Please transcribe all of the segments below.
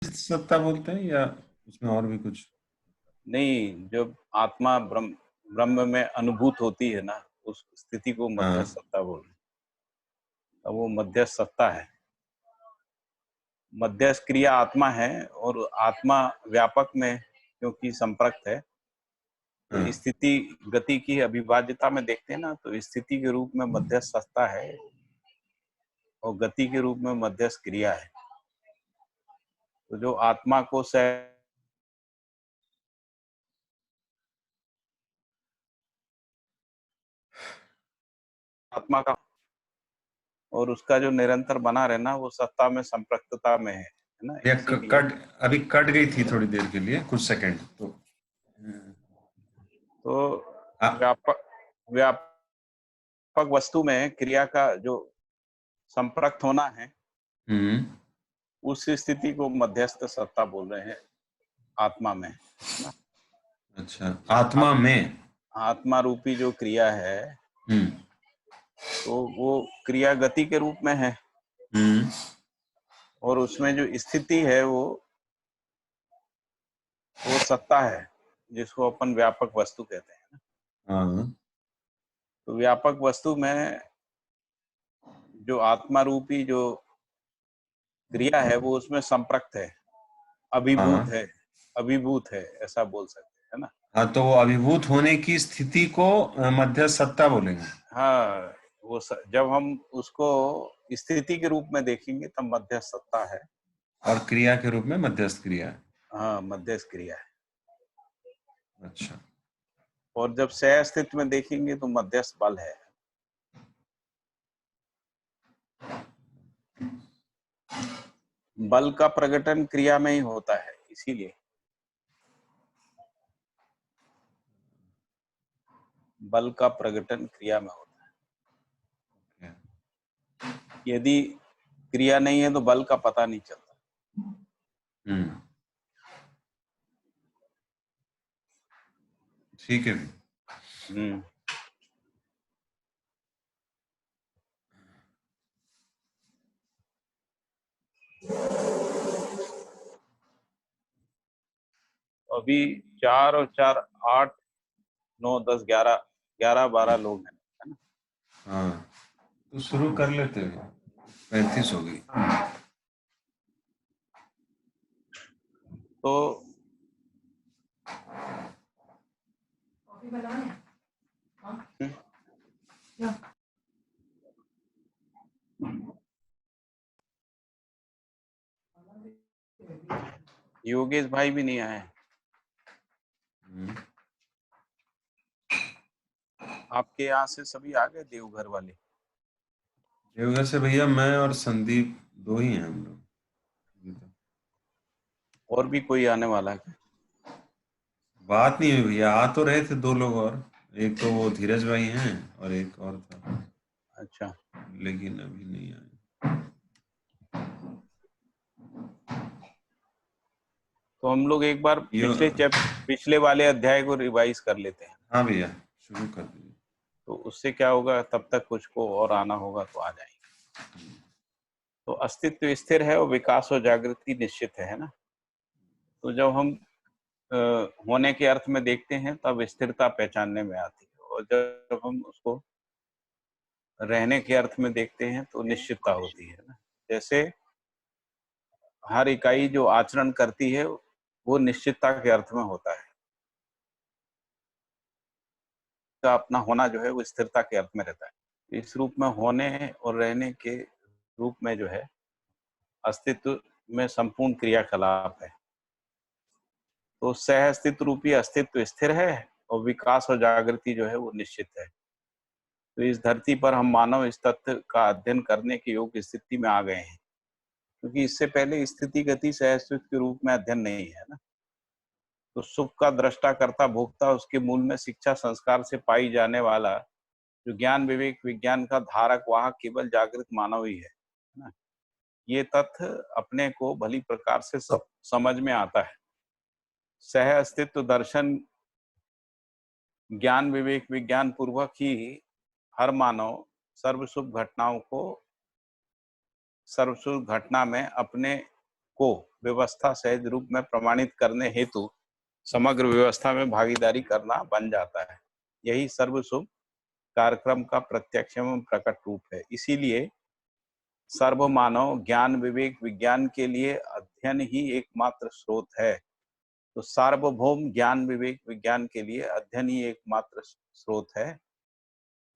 सत्ता बोलते हैं या उसमें और भी कुछ? नहीं, जब आत्मा ब्रह्म ब्रह्म में अनुभूत होती है ना, उस स्थिति को मध्यस्थ हाँ। सत्ता बोल रहे हैं। अब वो मध्यस्थ सत्ता है। मध्यस्थ क्रिया आत्मा है, और आत्मा व्यापक में क्योंकि संप्रक्त है, तो हाँ। स्थिति गति की अविभाज्यता में देखते हैं ना, तो स्थिति के रूप में मध्यस्थ सत्ता है और गति के रूप में मध्यस्थ क्रिया है। तो जो आत्मा को आत्मा का और उसका जो निरंतर बना रहना, वो सत्ता में संप्रक्तता में है ना, या इसीलिए। कट अभी कट गई थी थोड़ी देर के लिए, कुछ सेकंड तो। तो आ, व्यापक व्यापक वस्तु में क्रिया का जो संप्रक्त होना है, हम्म। उस स्थिति को मध्यस्थ सत्ता बोल रहे हैं आत्मा में, है ना। अच्छा, आत्मा आत, में। आत्मा रूपी जो क्रिया है, हम्म। तो वो क्रिया गति के रूप में है, हम्म। और उसमें जो स्थिति है वो सत्ता है, जिसको अपन व्यापक वस्तु कहते हैं ना। हाँ। तो व्यापक वस्तु में जो आत्मा रूपी जो क्रिया है, वो उसमें संप्रक्त है, अभिभूत हाँ। है, अभिभूत है, ऐसा बोल सकते हैं ना। हाँ, तो वो अभिभूत होने की स्थिति को मध्यस्थ सत्ता बोलेंगे। हाँ, जब हम उसको स्थिति के रूप में देखेंगे तब मध्यस्थ सत्ता है। और क्रिया के रूप में मध्यस्थ क्रिया है। हाँ, मध्यस्थ क्रिया है। अच्छा। और जब सह अस्तित्व में देखेंगे तो मध्यस्थ बल है। बल का प्रकटन क्रिया में ही होता है, इसीलिए बल का प्रकटन क्रिया में होता क्या? है। यदि क्रिया नहीं है तो बल का पता नहीं चलता। हम्म। ठीक है। हम्म। अभी 4 और 4 8 9 10 11 11 12 लोग हैं, है ना। हाँ, तो शुरू कर लेते हैं। 35 हो गई। तो योगेश भाई भी नहीं आए। हम्म। आपके यहाँ से सभी आ गए देवघर वाले? देवघर से भैया मैं और संदीप दो ही हैं हम लोग अभी तो। और भी कोई आने वाला है क्या? बात नहीं हुई भैया, आ तो रहे थे दो लोग और। एक तो वो धीरज भाई हैं और एक और था, अच्छा। लेकिन अभी नहीं आए। तो हम लोग एक बार यो। पिछले वाले अध्याय को रिवाइज कर लेते हैं। हाँ भैया, शुरू कर दीजिए। तो उससे क्या होगा, तब तक कुछ को और आना होगा तो आ जाएंगे। तो अस्तित्व स्थिर है और विकास और जागृति निश्चित है ना। तो जब हम अ, होने के अर्थ में देखते हैं तब स्थिरता पहचानने में आती है, और जब हम उसको रहने के अर्थ में देखते हैं तो निश्चितता होती है ना। जैसे हर इकाई जो आचरण करती है वो निश्चितता के अर्थ में होता है, का अपना होना जो है वो स्थिरता के अर्थ में रहता है। इस रूप में होने और रहने के रूप में जो है अस्तित्व में संपूर्ण क्रियाकलाप है। तो सह अस्तित्व रूपी अस्तित्व स्थिर है, और विकास और जागृति जो है वो निश्चित है। तो इस धरती पर हम मानव इस तथ्य का अध्ययन करने के योग्य स्थिति में आ गए हैं, क्योंकि इससे पहले स्थिति गति सह अस्तित्व के रूप में अध्ययन नहीं है ना। तो सुख का दृष्टा करता भोक्ता, उसके मूल में शिक्षा संस्कार से पाई जाने वाला जो ज्ञान विवेक विज्ञान का धारक वाहक केवल जागृत मानव ही है ना। ये तथ्य अपने को भली प्रकार से समझ में आता है। सह अस्तित्व दर्शन ज्ञान विवेक विज्ञान पूर्वक ही हर मानव सर्वशुभ घटनाओं को सर्वशुभ घटना में अपने को व्यवस्था सहज रूप में प्रमाणित करने हेतु समग्र व्यवस्था में भागीदारी करना बन जाता है। यही सर्वशुभ कार्यक्रम का प्रत्यक्ष एवं प्रकट रूप है। इसीलिए सर्वमानव ज्ञान विवेक विज्ञान के लिए अध्ययन ही एकमात्र स्रोत है। तो सार्वभौम ज्ञान विवेक विज्ञान के लिए अध्ययन ही एकमात्र स्रोत है।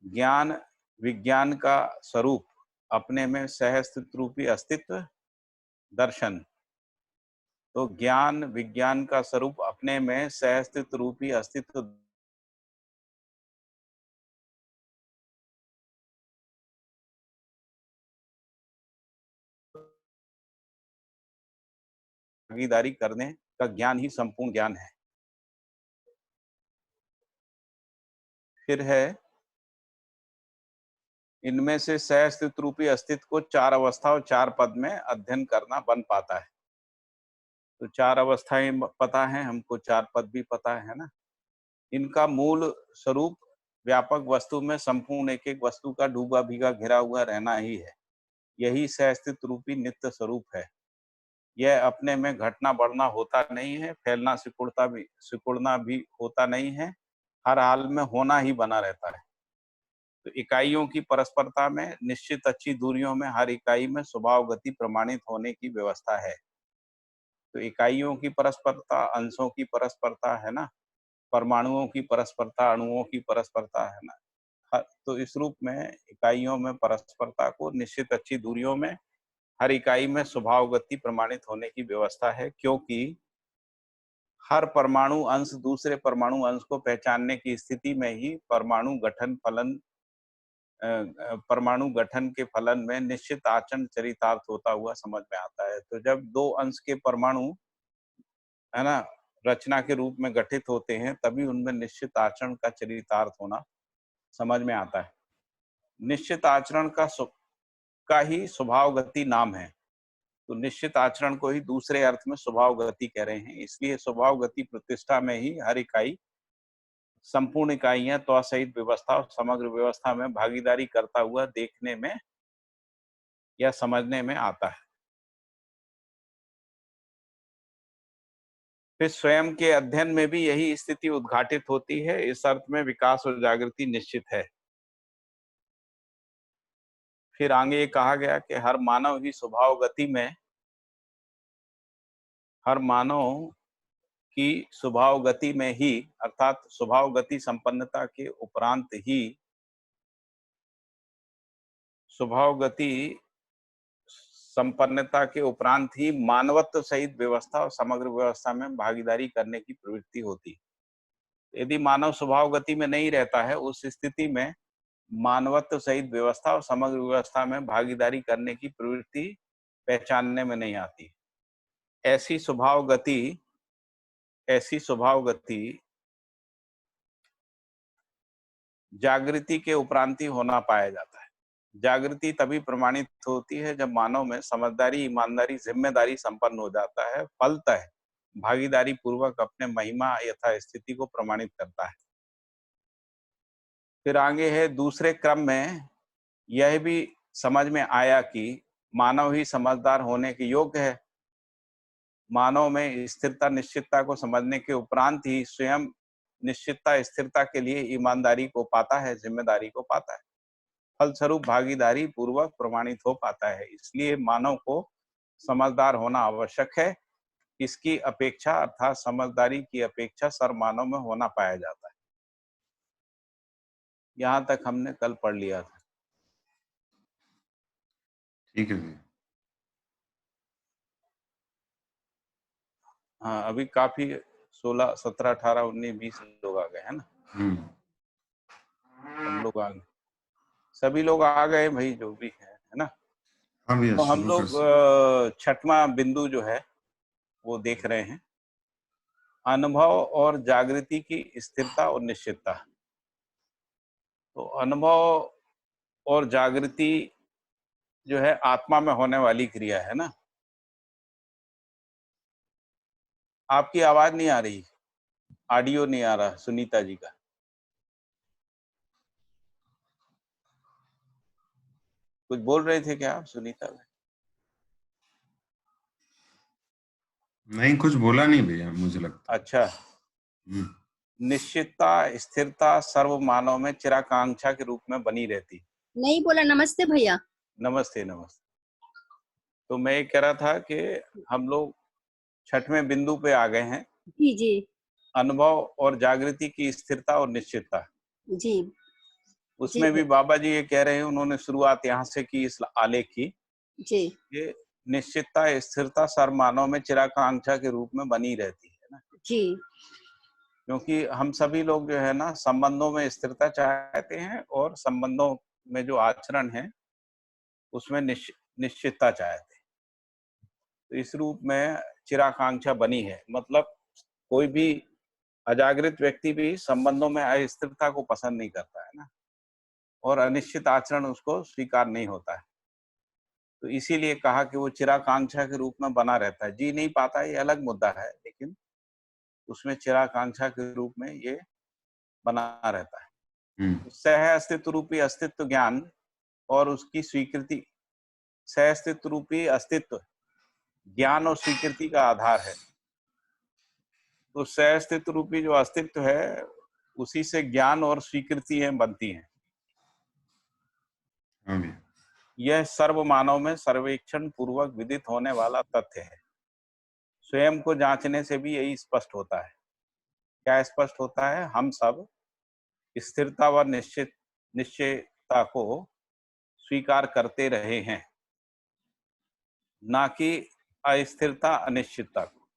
ज्ञान विज्ञान का स्वरूप अपने में सहअस्तित्व रूपी अस्तित्व दर्शन। तो ज्ञान विज्ञान का स्वरूप अपने में सहअस्तित्व रूपी अस्तित्व भागीदारी करने का ज्ञान ही संपूर्ण ज्ञान है। फिर है, इनमें से सहअस्तित्व रूपी अस्तित्व को चार अवस्था और चार पद में अध्ययन करना बन पाता है। तो चार अवस्थाएं पता है हमको, चार पद भी पता है ना। इनका मूल स्वरूप व्यापक वस्तु में संपूर्ण एक एक वस्तु का डूबा भीगा घिरा हुआ रहना ही है। यही सहअस्तित्व रूपी नित्य स्वरूप है। यह अपने में घटना बढ़ना होता नहीं है, फैलना सिकुड़ना भी होता नहीं है, हर हाल में होना ही बना रहता है। तो इकाइयों की परस्परता में निश्चित अच्छी दूरियों में हर इकाई में स्वभाव गति प्रमाणित होने की व्यवस्था है। तो इकाइयों की परस्परता, अंशों की परस्परता है ना, परमाणुओं की परस्परता, अणुओं की परस्परता है ना। तो इस रूप में इकाइयों में परस्परता को निश्चित अच्छी दूरियों में हर इकाई में स्वभाव गति प्रमाणित होने की व्यवस्था है, क्योंकि हर परमाणु अंश दूसरे परमाणु अंश को पहचानने की स्थिति में ही परमाणु गठन के फलन में निश्चित आचरण चरितार्थ होता हुआ समझ में आता है। तो जब दो अंश के परमाणु है ना रचना के रूप में गठित होते हैं, तभी उनमें निश्चित आचरण का चरितार्थ होना समझ में आता है। निश्चित आचरण का ही स्वभाव गति नाम है। तो निश्चित आचरण को ही दूसरे अर्थ में स्वभाव गति कह रहे हैं। इसलिए स्वभाव गति प्रतिष्ठा में ही हर इकाई, संपूर्ण इकाइयां तो सहित व्यवस्था और समग्र व्यवस्था में भागीदारी करता हुआ देखने में या समझने में आता है। फिर स्वयं के अध्ययन में भी यही स्थिति उद्घाटित होती है। इस अर्थ में विकास और जागृति निश्चित है। फिर आगे ये कहा गया कि हर मानव की स्वभाव गति में ही, अर्थात स्वभाव गति संपन्नता के उपरांत ही मानवत्व सहित व्यवस्था और समग्र व्यवस्था में भागीदारी करने की प्रवृत्ति होती। यदि मानव स्वभाव गति में नहीं रहता है, उस स्थिति में मानवत्व सहित व्यवस्था और समग्र व्यवस्था में भागीदारी करने की प्रवृत्ति पहचानने में नहीं आती। ऐसी स्वभाव गति जागृति के उपरांत ही होना पाया जाता है। जागृति तभी प्रमाणित होती है जब मानव में समझदारी, ईमानदारी, जिम्मेदारी संपन्न हो जाता है, फलतः भागीदारी पूर्वक अपने महिमा यथा स्थिति को प्रमाणित करता है। फिर आगे है, दूसरे क्रम में यह भी समझ में आया कि मानव ही समझदार होने के योग्य है। मानव में स्थिरता निश्चितता को समझने के उपरांत ही स्वयं निश्चितता स्थिरता के लिए ईमानदारी को पाता है, जिम्मेदारी को पाता है, फलस्वरूप भागीदारी पूर्वक प्रमाणित हो पाता है। इसलिए मानव को समझदार होना आवश्यक है। इसकी अपेक्षा, अर्थात समझदारी की अपेक्षा सर्वमानव में होना पाया जाता है। यहाँ तक हमने कल पढ़ लिया था। ठीक है भैया। हाँ, अभी काफी 16, 17, 18, 19, 20 लोग आ गए है ना। सब लोग आ गए, सभी लोग आ गए भाई, जो भी है ना। हाँ भैया, तो हम शुरू कर लोग सकते। छठवां बिंदु जो है वो देख रहे हैं, अनुभव और जागृति की स्थिरता और निश्चितता। तो अनुभव और जागृति जो है आत्मा में होने वाली क्रिया है ना। आपकी आवाज नहीं आ रही, ऑडियो नहीं आ रहा सुनीता जी का। कुछ बोल रहे थे क्या आप सुनीता भाई? नहीं, कुछ बोला नहीं भैया, मुझे लगता है। अच्छा, हम्म। निश्चितता स्थिरता सर्व मानव में चिराकांक्षा के रूप में बनी रहती। नहीं बोला। नमस्ते भैया। नमस्ते नमस्ते। तो मैं ये कह रहा था कि हम लोग छठवें बिंदु पे आ गए हैं, जी जी अनुभव और जागृति की स्थिरता और निश्चितता। जी जी उसमें भी बाबा जी ये कह रहे हैं, उन्होंने शुरुआत यहाँ से की इस आलेख की, जी कि निश्चितता स्थिरता सर्व मानव में चिराकांक्षा के रूप में बनी रहती है ना। जी क्योंकि हम सभी लोग जो है ना संबंधों में स्थिरता चाहते हैं, और संबंधों में जो आचरण है उसमें निश्चितता चाहते हैं। तो इस रूप में चिराकांक्षा बनी है, मतलब कोई भी अजागृत व्यक्ति भी संबंधों में अस्थिरता को पसंद नहीं करता है ना, और अनिश्चित आचरण उसको स्वीकार नहीं होता है। तो इसीलिए कहा कि वो चिराकांक्षा के रूप में बना रहता है। जी नहीं पाता, ये अलग मुद्दा है, लेकिन उसमें चिराकांक्षा के रूप में ये बना रहता है। हम्म। सह अस्तित्व रूपी अस्तित्व ज्ञान और उसकी स्वीकृति, सह अस्तित्व रूपी अस्तित्व ज्ञान और स्वीकृति का आधार है। तो सह अस्तित्व रूपी जो अस्तित्व है, उसी से ज्ञान और स्वीकृतियां बनती हैं। हाँ भैया। यह सर्व मानव में सर्वेक्षण पूर्वक विदित होने वाला तथ्य है। स्वयं को जांचने से भी यही स्पष्ट होता है। क्या स्पष्ट होता है? हम सब स्थिरता व निश्चयता को स्वीकार करते रहे हैं, ना कि अस्थिरता अनिश्चितता को।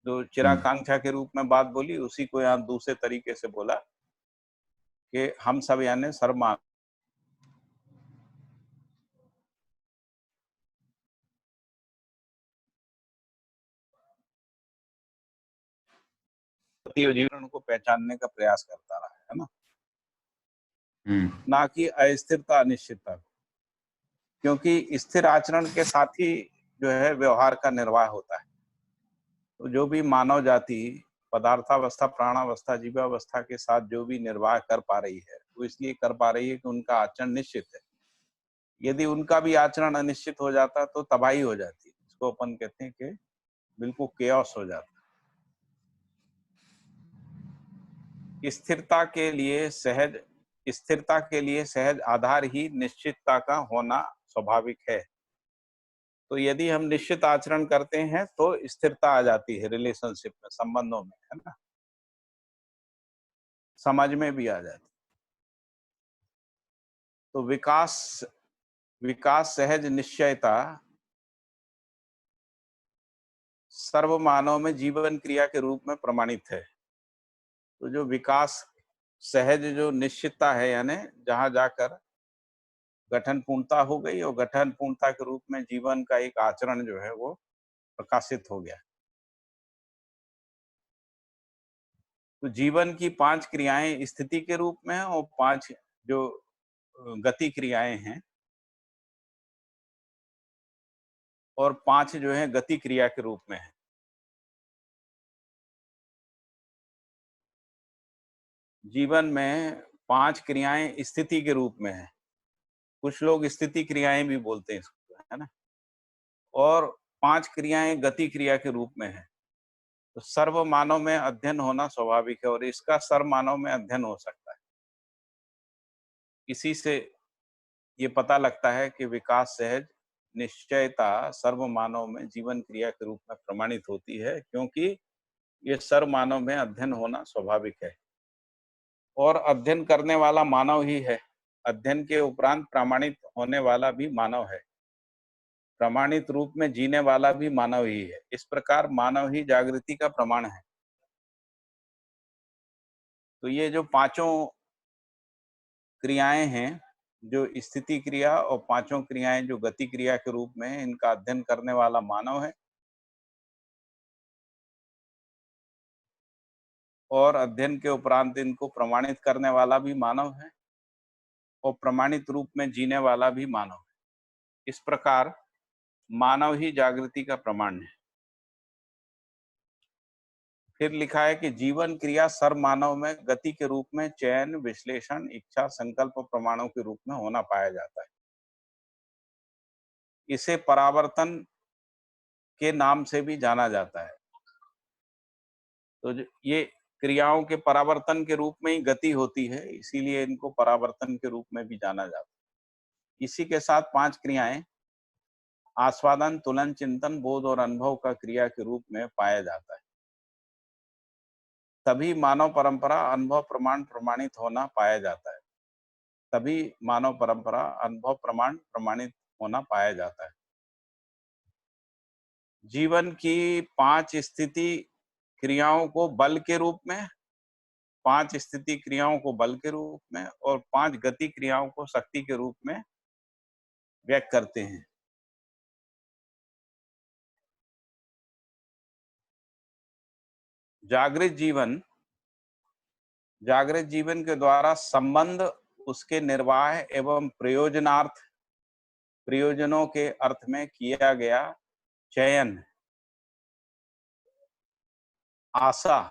जो हम्म। चिराकांक्षा के रूप में बात बोली, उसी को यहाँ दूसरे तरीके से बोला कि हम सब यानी सर्वमानव जीवन को पहचानने का प्रयास करता रहा है ना, हम्म। ना कि अस्थिरता अनिश्चितता को। क्योंकि स्थिर आचरण के साथ ही जो है व्यवहार का निर्वाह होता है। तो जो भी मानव जाति पदार्थावस्था, प्राणावस्था, जीवावस्था के साथ जो भी निर्वाह कर पा रही है, वो इसलिए कर पा रही है कि उनका आचरण निश्चित है। यदि उनका भी आचरण अनिश्चित हो जाता तो तबाही हो जाती है। इसको अपन कहते हैं कि बिल्कुल केओस हो जाता। स्थिरता के लिए सहज आधार ही निश्चितता का होना स्वाभाविक है। तो यदि हम निश्चित आचरण करते हैं तो स्थिरता आ जाती है, रिलेशनशिप में, संबंधों में, है ना, समझ में भी आ जाती। तो विकास विकास सहज निश्चयता सर्व मानव में जीवन क्रिया के रूप में प्रमाणित है। तो जो विकास सहज जो निश्चितता है, यानी जहां जाकर गठन पूर्णता हो गई और गठन पूर्णता के रूप में जीवन का एक आचरण जो है वो प्रकाशित हो गया। तो जीवन की 5 क्रियाएं स्थिति के रूप में है, और 5 जो गति क्रियाएं हैं, और 5 जो है गति क्रिया के रूप में है। जीवन में 5 क्रियाएं स्थिति के रूप में है। कुछ लोग स्थिति क्रियाएं भी बोलते हैं इसको, है ना, और 5 क्रियाएं गति क्रिया के रूप में है। तो सर्व मानव में अध्ययन होना स्वाभाविक है, और इसका सर्व मानव में अध्ययन हो सकता है। इसी से ये पता लगता है कि विकास सहज निश्चयता सर्व मानव में जीवन क्रिया के रूप में प्रमाणित होती है, क्योंकि ये सर्व मानव में अध्ययन होना स्वाभाविक है। और अध्ययन करने वाला मानव ही है। अध्ययन के उपरांत प्रमाणित होने वाला भी मानव है। प्रमाणित रूप में जीने वाला भी मानव ही है। इस प्रकार मानव ही जागृति का प्रमाण है। तो ये जो पांचों क्रियाएं हैं, जो स्थिति क्रिया और पांचों क्रियाएं जो गति क्रिया के रूप में है, इनका अध्ययन करने वाला मानव है, और अध्ययन के उपरांत इनको प्रमाणित करने वाला भी मानव है, और प्रमाणित रूप में जीने वाला भी मानव है। इस प्रकार मानव ही जागृति का प्रमाण है। फिर लिखा है कि जीवन क्रिया सर्व मानव में गति के रूप में चयन, विश्लेषण, इच्छा, संकल्प और प्रमाणों के रूप में होना पाया जाता है। इसे परावर्तन के नाम से भी जाना जाता है। तो ये क्रियाओं के परावर्तन के रूप में ही गति होती है, इसीलिए इनको परावर्तन के रूप में भी जाना जाता है। इसी के साथ 5 क्रियाएं आस्वादन, तुलन, चिंतन, बोध और अनुभव का क्रिया के रूप में पाया जाता है। तभी मानव परंपरा, अनुभव, प्रमाण, प्रमाणित होना पाया जाता है। तभी मानव परंपरा, अनुभव, प्रमाण, प्रमाणित होना पाया जाता है। जीवन की 5 स्थिति क्रियाओं को बल के रूप में, 5 स्थिति क्रियाओं को बल के रूप में और 5 गति क्रियाओं को शक्ति के रूप में व्यक्त करते हैं। जागृत जीवन के द्वारा संबंध, उसके निर्वाह एवं प्रयोजनों के अर्थ में किया गया चयन, आशा,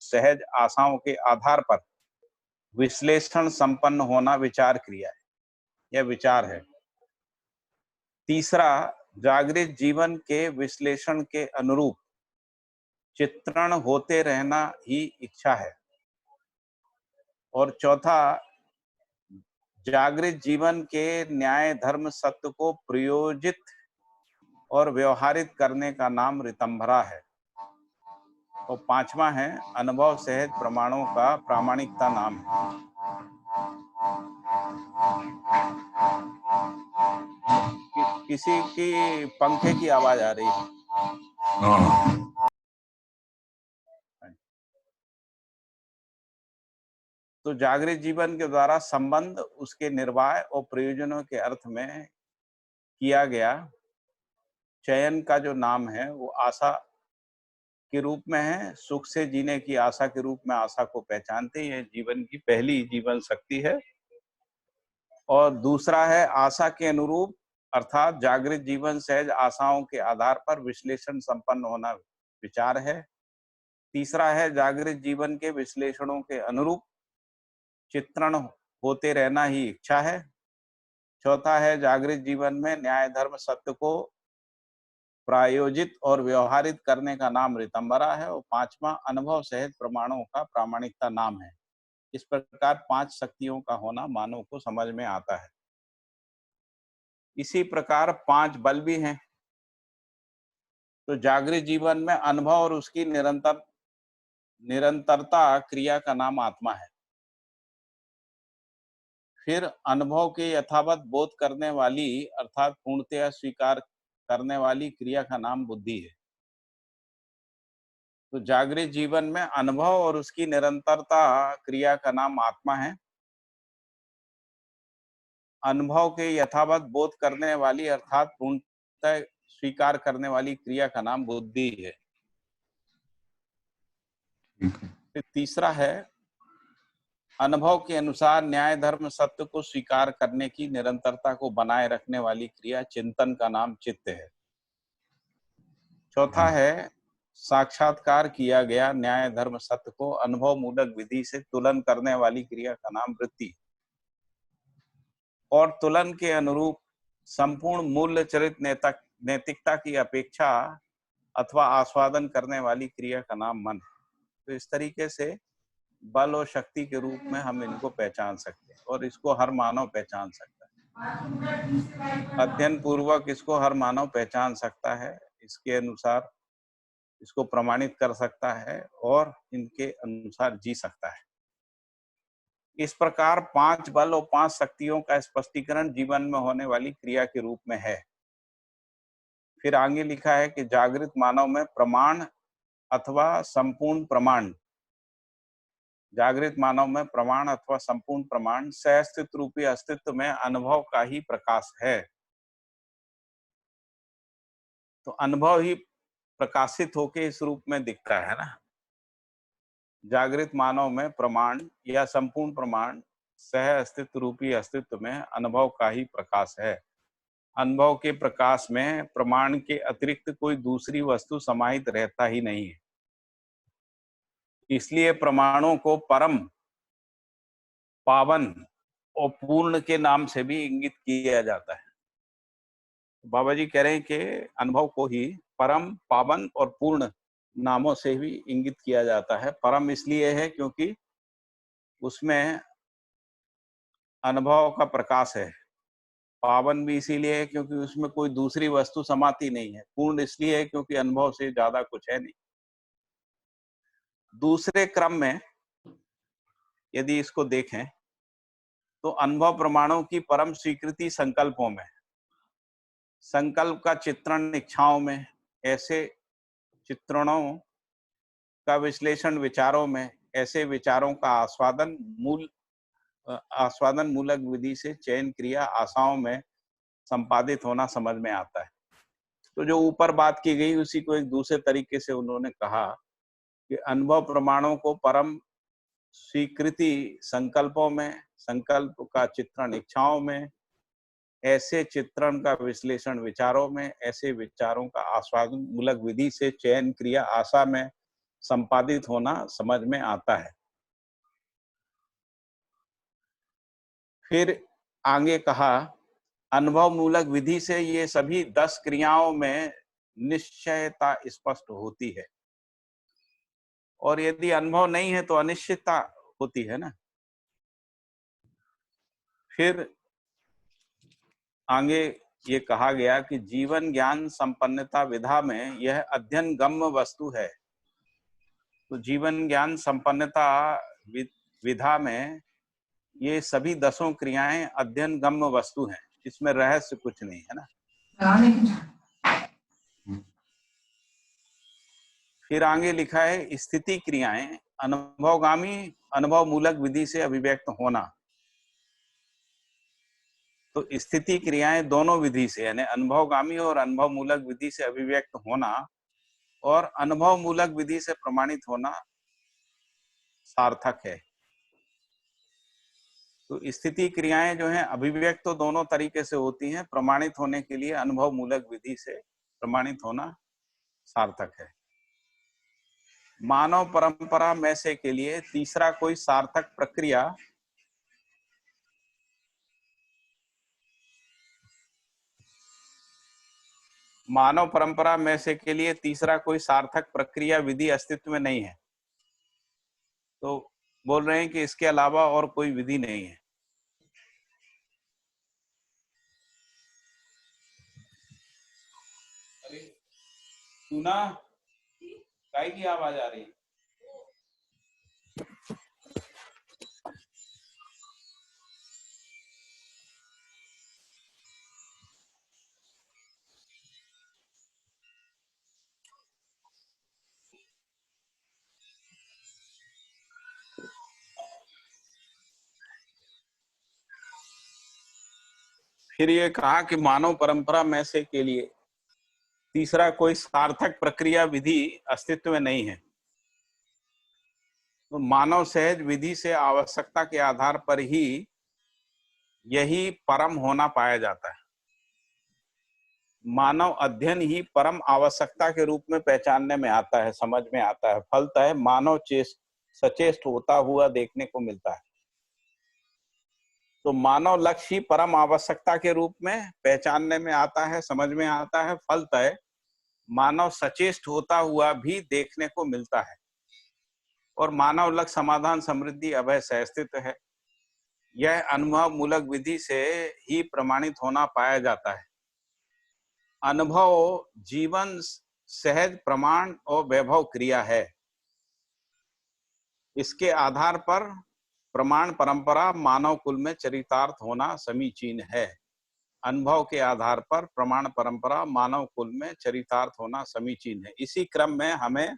सहज आशाओं के आधार पर विश्लेषण संपन्न होना विचार क्रिया है, यह विचार है। तीसरा, जागृत जीवन के विश्लेषण के अनुरूप चित्रण होते रहना ही इच्छा है। और चौथा, जागृत जीवन के न्याय, धर्म, सत्य को प्रयोजित और व्यवहारित करने का नाम ऋतंभरा है। और 5वां है, अनुभव सहित प्रमाणों का प्रामाणिकता नाम है। किसी की पंखे की आवाज आ रही है। तो जागृत जीवन के द्वारा संबंध, उसके निर्वाह और प्रयोजनों के अर्थ में किया गया चयन का जो नाम है वो आशा के रूप में है। सुख से जीने की आशा के रूप में आशा को पहचानते हैं, जीवन की पहली जीवन शक्ति है। और दूसरा है आशा के अनुरूप, अर्थात जागृत जीवन सहज आशाओं के आधार पर विश्लेषण संपन्न होना विचार है। तीसरा है जागृत जीवन के विश्लेषणों के अनुरूप चित्रण होते रहना ही इच्छा है। चौथा है जागृत जीवन में न्याय, धर्म, सत्य को प्रायोजित और व्यवहारित करने का नाम ऋतंभरा है। और 5वां, अनुभव सहित प्रमाणों का प्रामाणिकता नाम है। इस प्रकार 5 शक्तियों का होना मानव को समझ में आता है। इसी प्रकार 5 बल भी हैं। तो जागृत जीवन में अनुभव और उसकी निरंतरता क्रिया का नाम आत्मा है। फिर अनुभव के यथावत बोध करने वाली अर्थात पूर्णतया स्वीकार करने वाली क्रिया का नाम बुद्धि है। तो जागृत जीवन में अनुभव और उसकी निरंतरता क्रिया का नाम आत्मा है। अनुभव के यथावत बोध करने वाली अर्थात पूर्णतः स्वीकार करने वाली क्रिया का नाम बुद्धि है। फिर तीसरा है अनुभव के अनुसार न्याय, धर्म, सत्य को स्वीकार करने की निरंतरता को बनाए रखने वाली क्रिया चिंतन का नाम चित्त है। चौथा है साक्षात्कार किया गया न्याय, धर्म, सत्य को अनुभव मूलक विधि से तुलन करने वाली क्रिया का नाम वृत्ति। और तुलन के अनुरूप संपूर्ण मूल्य, चरित्र, नैतिकता की अपेक्षा अथवा आस्वादन करने वाली क्रिया का नाम मन है। तो इस तरीके से बल और शक्ति के रूप में हम इनको पहचान सकते हैं और इसको हर मानव पहचान सकता है। अध्ययन पूर्वक इसको हर मानव पहचान सकता है, इसके अनुसार इसको प्रमाणित कर सकता है और इनके अनुसार जी सकता है। इस प्रकार 5 बल और 5 शक्तियों का स्पष्टीकरण जीवन में होने वाली क्रिया के रूप में है। फिर आगे लिखा है कि जागृत मानव में प्रमाण अथवा संपूर्ण प्रमाण, जागृत मानव में प्रमाण अथवा संपूर्ण प्रमाण सहअस्तित्व रूपी अस्तित्व में अनुभव का ही प्रकाश है। तो अनुभव ही प्रकाशित होके इस रूप में दिखता है ना। जागृत मानव में प्रमाण या संपूर्ण प्रमाण सह अस्तित्व रूपी अस्तित्व में अनुभव का ही प्रकाश है। अनुभव के प्रकाश में प्रमाण के अतिरिक्त कोई दूसरी वस्तु समाहित रहता ही नहीं है। इसलिए प्रमाणों को परम, पावन और पूर्ण के नाम से भी इंगित किया जाता है। बाबा जी कह रहे हैं कि अनुभव को ही परम, पावन और पूर्ण नामों से भी इंगित किया जाता है। परम इसलिए है क्योंकि उसमें अनुभव का प्रकाश है। पावन भी इसीलिए है क्योंकि उसमें कोई दूसरी वस्तु समाती नहीं है। पूर्ण इसलिए है क्योंकि अनुभव से ज्यादा कुछ है नहीं। दूसरे क्रम में यदि इसको देखें तो अनुभव प्रमाणों की परम स्वीकृति संकल्पों में, संकल्प का चित्रण इच्छाओं में, ऐसे चित्रणों का विश्लेषण विचारों में, ऐसे विचारों का आस्वादन मूलक विधि से चयन क्रिया आशाओं में संपादित होना समझ में आता है। तो जो ऊपर बात की गई उसी को एक दूसरे तरीके से उन्होंने कहा कि अनुभव प्रमाणों को परम स्वीकृति संकल्पों में, संकल्प का चित्रण इच्छाओं में, ऐसे चित्रण का विश्लेषण विचारों में, ऐसे विचारों का आस्वादन मूलक विधि से चयन क्रिया आशा में संपादित होना समझ में आता है। फिर आगे कहा, अनुभव मूलक विधि से ये सभी 10 क्रियाओं में निश्चयता स्पष्ट होती है, और यदि अनुभव नहीं है तो अनिश्चितता होती है ना। फिर आगे ये कहा गया कि जीवन ज्ञान संपन्नता विधा में यह अध्ययन गम्य वस्तु है। तो जीवन ज्ञान संपन्नता विधा में ये सभी 10 क्रियाएं अध्ययन गम्य वस्तु हैं, इसमें रहस्य कुछ नहीं है ना। फिर आगे लिखा है स्थिति क्रियाएं अनुभवगामी, अनुभव मूलक विधि से अभिव्यक्त होना। तो स्थिति क्रियाएं दोनों विधि से, यानी अनुभवगामी और अनुभव मूलक विधि से अभिव्यक्त होना और अनुभव मूलक विधि से प्रमाणित होना सार्थक है। तो स्थिति क्रियाएं जो हैं अभिव्यक्त तो दोनों तरीके से होती हैं, प्रमाणित होने के लिए अनुभव मूलक विधि से प्रमाणित होना सार्थक है। मानव परंपरा में से के लिए तीसरा कोई सार्थक प्रक्रिया मानव परंपरा में से के लिए तीसरा कोई सार्थक प्रक्रिया विधि अस्तित्व में नहीं है। तो बोल रहे हैं कि इसके अलावा और कोई विधि नहीं है। अरे सुना, काय की आवाज आ रही है? फिर ये कहा कि मानव परंपरा में से के लिए तीसरा कोई सार्थक प्रक्रिया विधि अस्तित्व में नहीं है। तो मानव सहज विधि से आवश्यकता के आधार पर ही यही परम होना पाया जाता है। मानव अध्ययन ही परम आवश्यकता के रूप में पहचानने में आता है, समझ में आता है। फलतः मानव सचेष्ट होता हुआ देखने को मिलता है। तो मानव लक्ष्य ही परम आवश्यकता के रूप में पहचानने में आता है, समझ में आता है। फलतः मानव सचेष्ट होता हुआ भी देखने को मिलता है। और मानव लक्ष्य समाधान, समृद्धि, अभय, सहअस्तित्व है। यह अनुभव मूलक विधि से ही प्रमाणित होना पाया जाता है। अनुभव जीवन सहज प्रमाण और वैभव क्रिया है। इसके आधार पर प्रमाण परंपरा मानव कुल में चरितार्थ होना समीचीन है। अनुभव के आधार पर प्रमाण परंपरा मानव कुल में चरितार्थ होना समीचीन है। इसी क्रम में हमें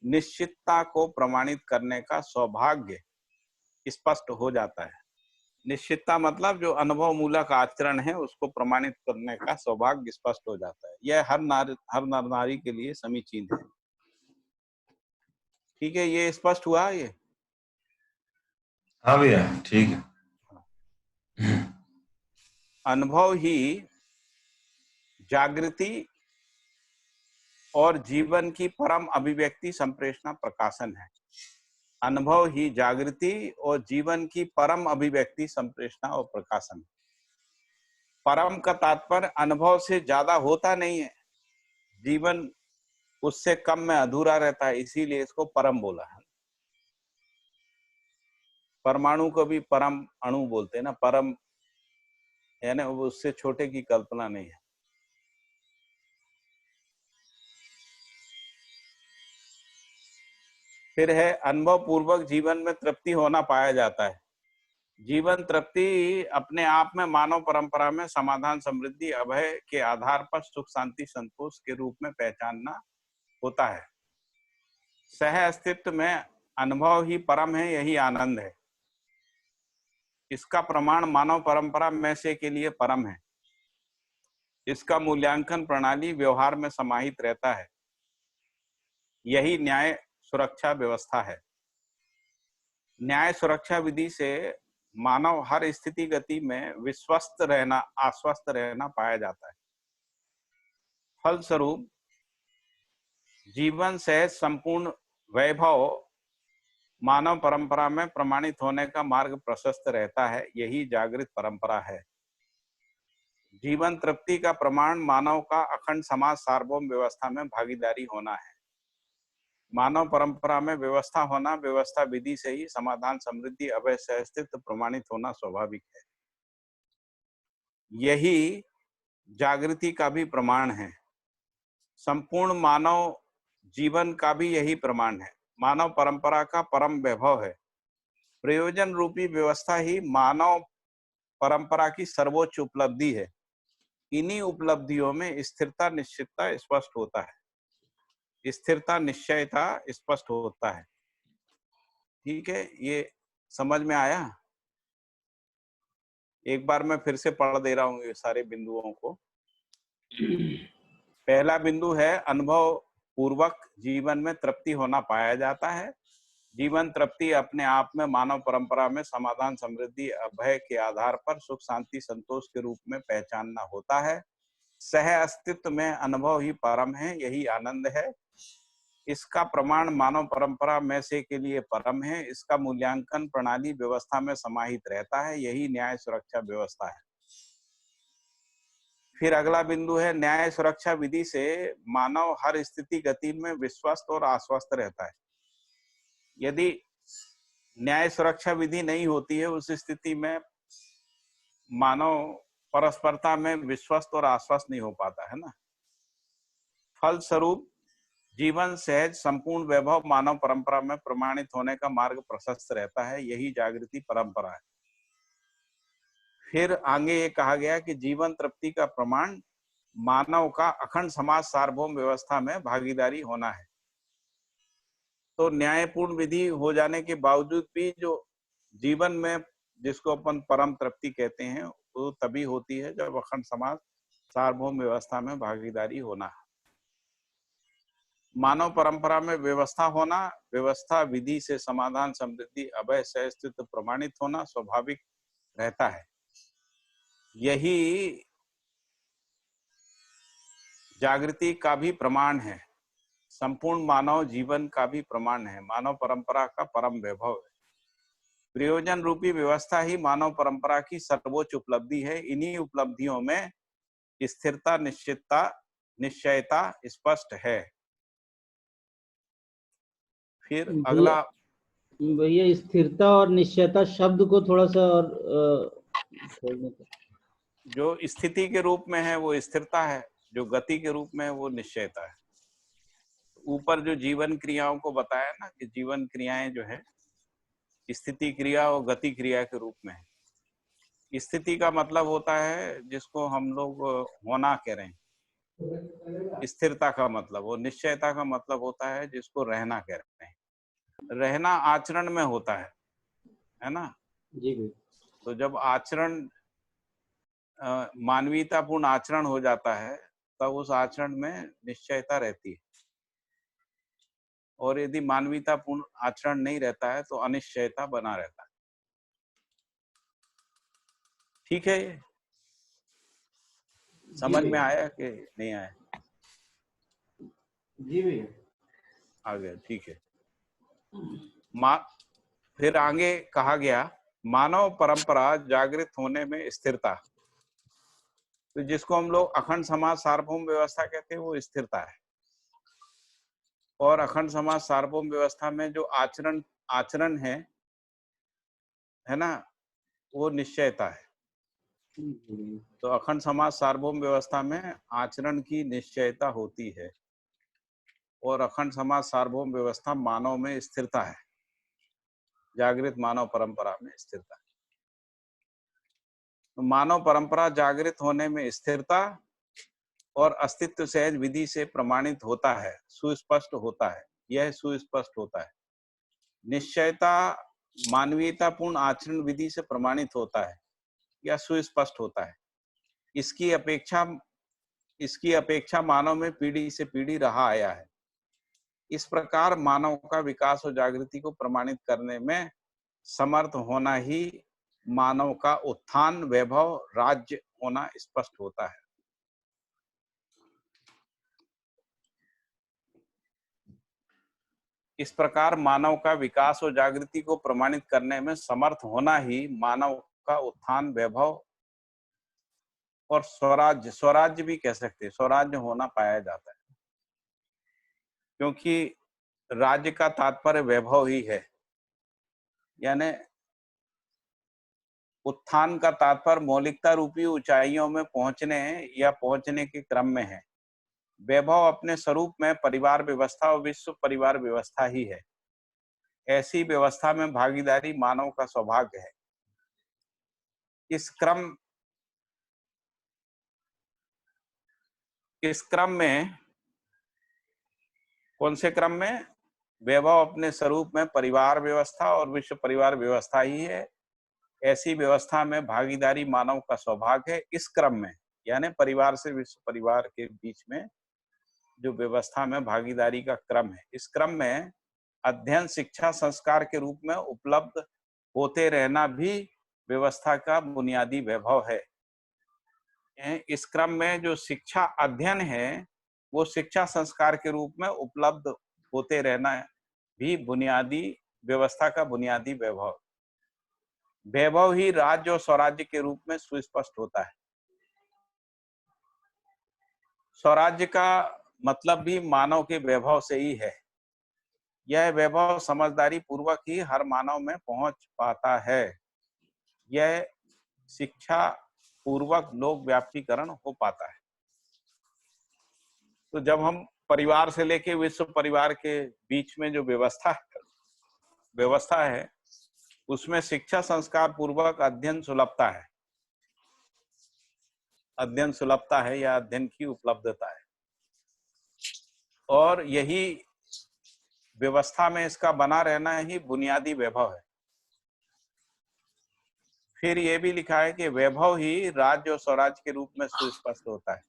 निश्चितता को प्रमाणित करने का सौभाग्य स्पष्ट हो जाता है। निश्चितता मतलब जो अनुभव मूलक आचरण है उसको प्रमाणित करने का सौभाग्य स्पष्ट हो जाता है। यह हर नर नारी के लिए समीचीन है। ठीक है, ये स्पष्ट हुआ ये? हाँ भैया, ठीक है। अनुभव ही जागृति और जीवन की परम अभिव्यक्ति संप्रेषणा प्रकाशन है। अनुभव ही जागृति और जीवन की परम अभिव्यक्ति, संप्रेषणा और प्रकाशन। परम का तात्पर्य अनुभव से ज्यादा होता नहीं है, जीवन उससे कम में अधूरा रहता है, इसीलिए इसको परम बोला है। परमाणु को भी परम अणु बोलते हैं ना, परम यानी उससे छोटे की कल्पना नहीं है। फिर है अनुभव पूर्वक जीवन में तृप्ति होना पाया जाता है। जीवन तृप्ति अपने आप में मानव परंपरा में समाधान, समृद्धि, अभय के आधार पर सुख, शांति, संतोष के रूप में पहचानना होता है। सह अस्तित्व में अनुभव ही परम है, यही आनंद है। इसका प्रमाण मानव परंपरा में से के लिए परम है। इसका मूल्यांकन प्रणाली व्यवहार में समाहित रहता है, यही न्याय सुरक्षा व्यवस्था है। न्याय सुरक्षा विधि से मानव हर स्थिति गति में विश्वस्त रहना, आश्वस्त रहना पाया जाता है। फलस्वरूप जीवन सहज संपूर्ण वैभव मानव परंपरा में प्रमाणित होने का मार्ग प्रशस्त रहता है, यही जागृत परंपरा है। जीवन तृप्ति का प्रमाण मानव का अखंड समाज सार्वभौम व्यवस्था में भागीदारी होना है। मानव परंपरा में व्यवस्था होना, व्यवस्था विधि से ही समाधान, समृद्धि, अभय, सहअस्तित्व प्रमाणित होना स्वाभाविक है। यही जागृति का भी प्रमाण है। संपूर्ण मानव जीवन का भी यही प्रमाण है। मानव परंपरा का परम वैभव है। प्रयोजन रूपी व्यवस्था ही मानव परंपरा की सर्वोच्च उपलब्धि है। इन्हीं उपलब्धियों में स्थिरता, निश्चितता स्पष्ट होता है। स्थिरता, निश्चयता स्पष्ट होता है। ठीक है, ये समझ में आया? एक बार मैं फिर से पढ़ दे रहा हूं ये सारे बिंदुओं को। पहला बिंदु है अनुभव पूर्वक जीवन में तृप्ति होना पाया जाता है। जीवन तृप्ति अपने आप में मानव परंपरा में समाधान, समृद्धि, अभय के आधार पर सुख, शांति, संतोष के रूप में पहचानना होता है। सह अस्तित्व में अनुभव ही परम है, यही आनंद है। इसका प्रमाण मानव परंपरा में से के लिए परम है। इसका मूल्यांकन प्रणाली व्यवस्था में समाहित रहता है, यही न्याय सुरक्षा व्यवस्था है। फिर अगला बिंदु है न्याय सुरक्षा विधि से मानव हर स्थिति गति में विश्वस्त और आश्वस्त रहता है। यदि न्याय सुरक्षा विधि नहीं होती है, उस स्थिति में मानव परस्परता में विश्वस्त और आश्वस्त नहीं हो पाता है ना। फलस्वरूप जीवन सहज संपूर्ण वैभव मानव परंपरा में प्रमाणित होने का मार्ग प्रशस्त रहता है, यही जागृति परंपरा है। फिर आगे ये कहा गया कि जीवन तृप्ति का प्रमाण मानव का अखंड समाज सार्वभौम व्यवस्था में भागीदारी होना है। तो न्यायपूर्ण विधि हो जाने के बावजूद भी जो जीवन में जिसको अपन परम तृप्ति कहते हैं, वो तभी होती है जब अखंड समाज सार्वभौम व्यवस्था में भागीदारी होना है। मानव परंपरा में व्यवस्था होना, व्यवस्था विधि से समाधान, समृद्धि, अभय, सहअस्तित्व प्रमाणित होना स्वाभाविक रहता है। यही जागृति का भी प्रमाण है। संपूर्ण मानव जीवन का भी प्रमाण है। मानव परंपरा का परम वैभव है। प्रयोजन रूपी व्यवस्था ही मानव परंपरा की सर्वोच्च उपलब्धि है। इन्हीं उपलब्धियों में स्थिरता, निश्चितता, निश्चयता स्पष्ट है। फिर भैया अगला भैया स्थिरता और निश्चयता शब्द को थोड़ा सा और खोलने का। जो स्थिति के रूप में है वो स्थिरता है, जो गति के रूप में है वो निश्चयता है। ऊपर जो जीवन क्रियाओं को बताया ना कि जीवन क्रियाएं जो है स्थिति क्रिया और गति क्रिया के रूप में है। स्थिति का मतलब होता है जिसको हम लोग होना कह रहे हैं। स्थिरता का मतलब, वो निश्चयता का मतलब होता है जिसको रहना कह रहे हैं। रहना आचरण में होता है ना। जी भैया। तो जब आचरण मानवीयतापूर्ण आचरण हो जाता है तब उस आचरण में निश्चयता रहती है, और यदि मानवीयतापूर्ण आचरण नहीं रहता है तो अनिश्चयता बना रहता है। ठीक है, समझ में आया कि नहीं आया? जी भैया आ गया, ठीक है। फिर आगे कहा गया मानव परंपरा जागृत होने में स्थिरता। तो जिसको हम लोग अखंड समाज सार्वभौम व्यवस्था कहते हैं वो स्थिरता है, और अखंड समाज सार्वभौम व्यवस्था में जो आचरण है ना, वो निश्चयता है। तो अखंड समाज सार्वभौम व्यवस्था में आचरण की निश्चयता होती है, और अखंड समाज सार्वभौम व्यवस्था मानव में स्थिरता है, जागृत मानव परंपरा में स्थिरता है। तो मानव परंपरा जागृत होने में स्थिरता और अस्तित्व सहज विधि से प्रमाणित होता है, सुस्पष्ट होता है। यह सुस्पष्ट होता है। निश्चयता मानवीयतापूर्ण आचरण विधि से प्रमाणित होता है या सुस्पष्ट होता है। इसकी अपेक्षा मानव में पीढ़ी से पीढ़ी रहा आया है। इस प्रकार मानव का विकास और जागृति को प्रमाणित करने में समर्थ होना ही मानव का उत्थान, वैभव, राज्य होना स्पष्ट होता है। इस प्रकार मानव का विकास और जागृति को प्रमाणित करने में समर्थ होना ही मानव का उत्थान, वैभव और स्वराज्य भी कह सकते हैं, स्वराज्य होना पाया जाता है। क्योंकि राज्य का तात्पर्य वैभव ही है, यानी उत्थान का तात्पर्य मौलिकता रूपी ऊंचाइयों में पहुंचने या पहुंचने के क्रम में है। वैभव अपने स्वरूप में परिवार व्यवस्था और विश्व परिवार व्यवस्था ही है। ऐसी व्यवस्था में भागीदारी मानव का सौभाग्य है। इस क्रम में कौन से क्रम में? वैभव अपने स्वरूप में परिवार व्यवस्था और विश्व परिवार व्यवस्था ही है। ऐसी व्यवस्था में भागीदारी मानव का सौभाग्य है। इस क्रम में, यानी परिवार से विश्व परिवार के बीच में जो व्यवस्था में भागीदारी का क्रम है, इस क्रम में अध्ययन, शिक्षा, संस्कार के रूप में उपलब्ध होते रहना भी व्यवस्था का बुनियादी वैभव है। इस क्रम में जो शिक्षा अध्ययन है वो शिक्षा संस्कार के रूप में उपलब्ध होते रहना भी बुनियादी व्यवस्था का बुनियादी वैभव। वैभव ही राज्य और स्वराज्य के रूप में सुस्पष्ट होता है। स्वराज्य का मतलब भी मानव के वैभव से ही है। यह वैभव समझदारी पूर्वक ही हर मानव में पहुंच पाता है। यह शिक्षा पूर्वक लोक व्यापीकरण हो पाता है। तो जब हम परिवार से लेके विश्व परिवार के बीच में जो व्यवस्था है उसमें शिक्षा संस्कार पूर्वक अध्ययन सुलभता है या अध्ययन की उपलब्धता है, और यही व्यवस्था में इसका बना रहना ही बुनियादी वैभव है। फिर ये भी लिखा है कि वैभव ही राज्य और स्वराज्य के रूप में सुस्पष्ट होता है।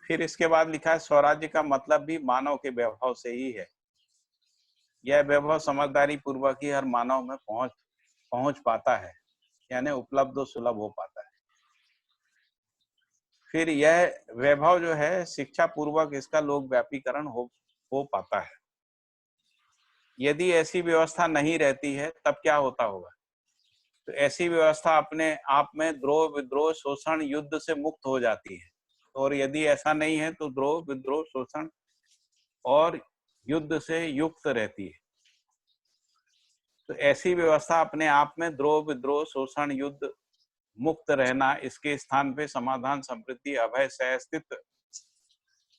फिर इसके बाद लिखा है स्वराज्य का मतलब भी मानव के वैभव से ही है। यह वैभव समझदारी पूर्वक ही हर मानव में पहुंच पाता है, यानी उपलब्ध और सुलभ हो पाता है। फिर यह वैभव जो है शिक्षा पूर्वक इसका लोक व्यापीकरण हो पाता है। यदि ऐसी व्यवस्था नहीं रहती है तब क्या होता होगा? तो ऐसी व्यवस्था अपने आप में द्रोह, विद्रोह, शोषण, युद्ध से मुक्त हो जाती है। और यदि ऐसा नहीं है तो द्रोह, विद्रोह, शोषण और युद्ध से युक्त रहती है। तो ऐसी व्यवस्था अपने आप में द्रोह, विद्रोह, शोषण, युद्ध मुक्त रहना, इसके स्थान पे समाधान, समृद्धि, अभय, सहअस्तित्व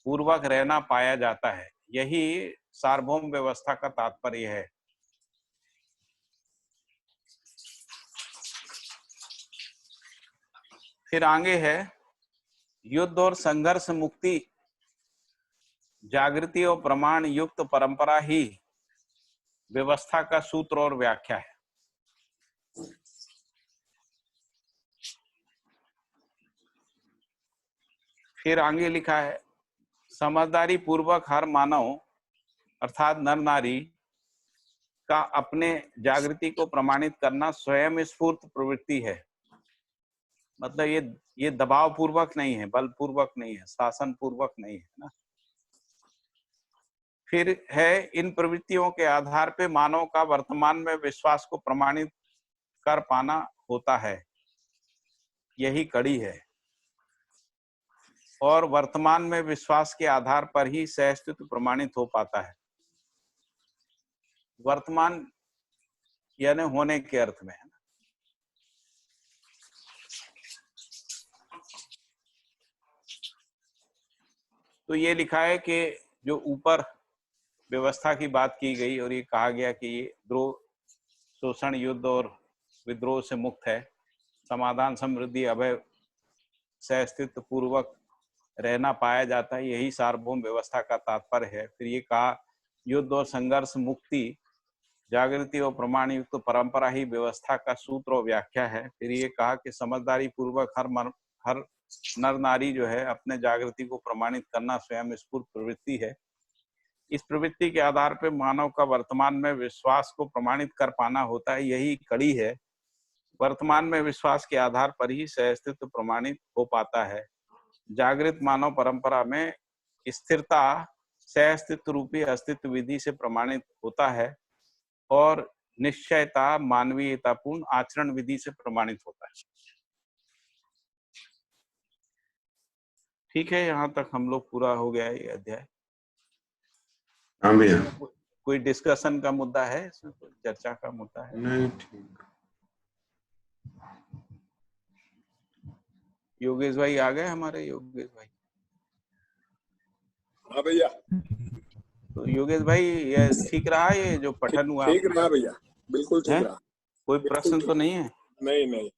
पूर्वक रहना पाया जाता है। यही सार्वभौम व्यवस्था का तात्पर्य है। फिर आगे है युद्ध और संघर्ष मुक्ति, जागृति और प्रमाण युक्त परंपरा ही व्यवस्था का सूत्र और व्याख्या है। फिर आगे लिखा है समझदारी पूर्वक हर मानव अर्थात नर नारी का अपने जागृति को प्रमाणित करना स्वयं स्फूर्त प्रवृत्ति है। मतलब ये दबाव पूर्वक नहीं है, बल पूर्वक नहीं है, शासन पूर्वक नहीं है ना। फिर है इन प्रवृत्तियों के आधार पे मानव का वर्तमान में विश्वास को प्रमाणित कर पाना होता है, यही कड़ी है। और वर्तमान में विश्वास के आधार पर ही सहअस्तित्व प्रमाणित हो पाता है। वर्तमान यानी होने के अर्थ में है ना। तो ये लिखा है कि जो ऊपर व्यवस्था की बात की गई और ये कहा गया कि ये द्रोह, शोषण, युद्ध और विद्रोह से मुक्त है, समाधान, समृद्धि, अभय, सहअस्तित्व पूर्वक रहना पाया जाता है, यही सार्वभौम व्यवस्था का तात्पर्य है। फिर ये कहा युद्ध और संघर्ष, मुक्ति, जागृति और प्रमाण युक्त परंपरा ही व्यवस्था का सूत्र और व्याख्या है। फिर ये कहा कि समझदारी पूर्वक हर नर नारी जो है अपने जागृति को प्रमाणित करना स्वयं स्फूर्त प्रवृत्ति है। इस प्रवृत्ति के आधार पर मानव का वर्तमान में विश्वास को प्रमाणित कर पाना होता है, यही कड़ी है। वर्तमान में विश्वास के आधार पर ही सहअस्तित्व प्रमाणित हो पाता है। जागृत मानव परंपरा में स्थिरता सहअस्तित्व रूपी अस्तित्व विधि से प्रमाणित होता है और निश्चयता मानवीयतापूर्ण आचरण विधि से प्रमाणित होता है। ठीक है, यहाँ तक हम लोग पूरा हो गया ये अध्याय। हाँ भैया। कोई डिस्कशन का मुद्दा है इसमें, कोई चर्चा का मुद्दा है? नहीं, ठीक। योगेश भाई आ गए हमारे? योगेश भाई, हाँ भैया। तो योगेश भाई ये ठीक रहा, ये जो पठन हुआ? ठीक रहा भैया, बिल्कुल ठीक रहा। कोई प्रश्न तो नहीं है? नहीं।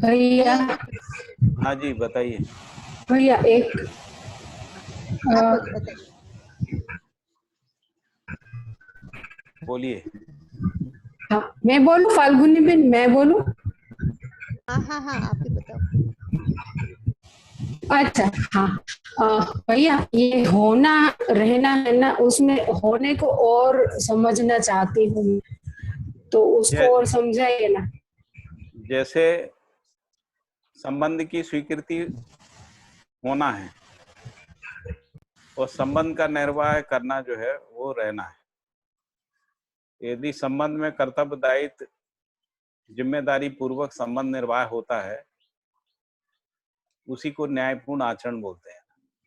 भैया। हाँ जी, बताइए भैया एक बोलिए। हाँ, मैं बोलूं फाल्गुनी बेन, मैं बोलूं? हाँ आप ही बताओ। अच्छा, हाँ। भैया ये होना रहना है ना, उसमें होने को और समझना चाहती हूँ, तो उसको और समझाइए ना। जैसे संबंध की स्वीकृति होना है और संबंध का निर्वाह करना जो है वो रहना है। यदि संबंध में कर्तव्य दायित्व जिम्मेदारी पूर्वक संबंध निर्वाह होता है, उसी को न्यायपूर्ण आचरण बोलते हैं।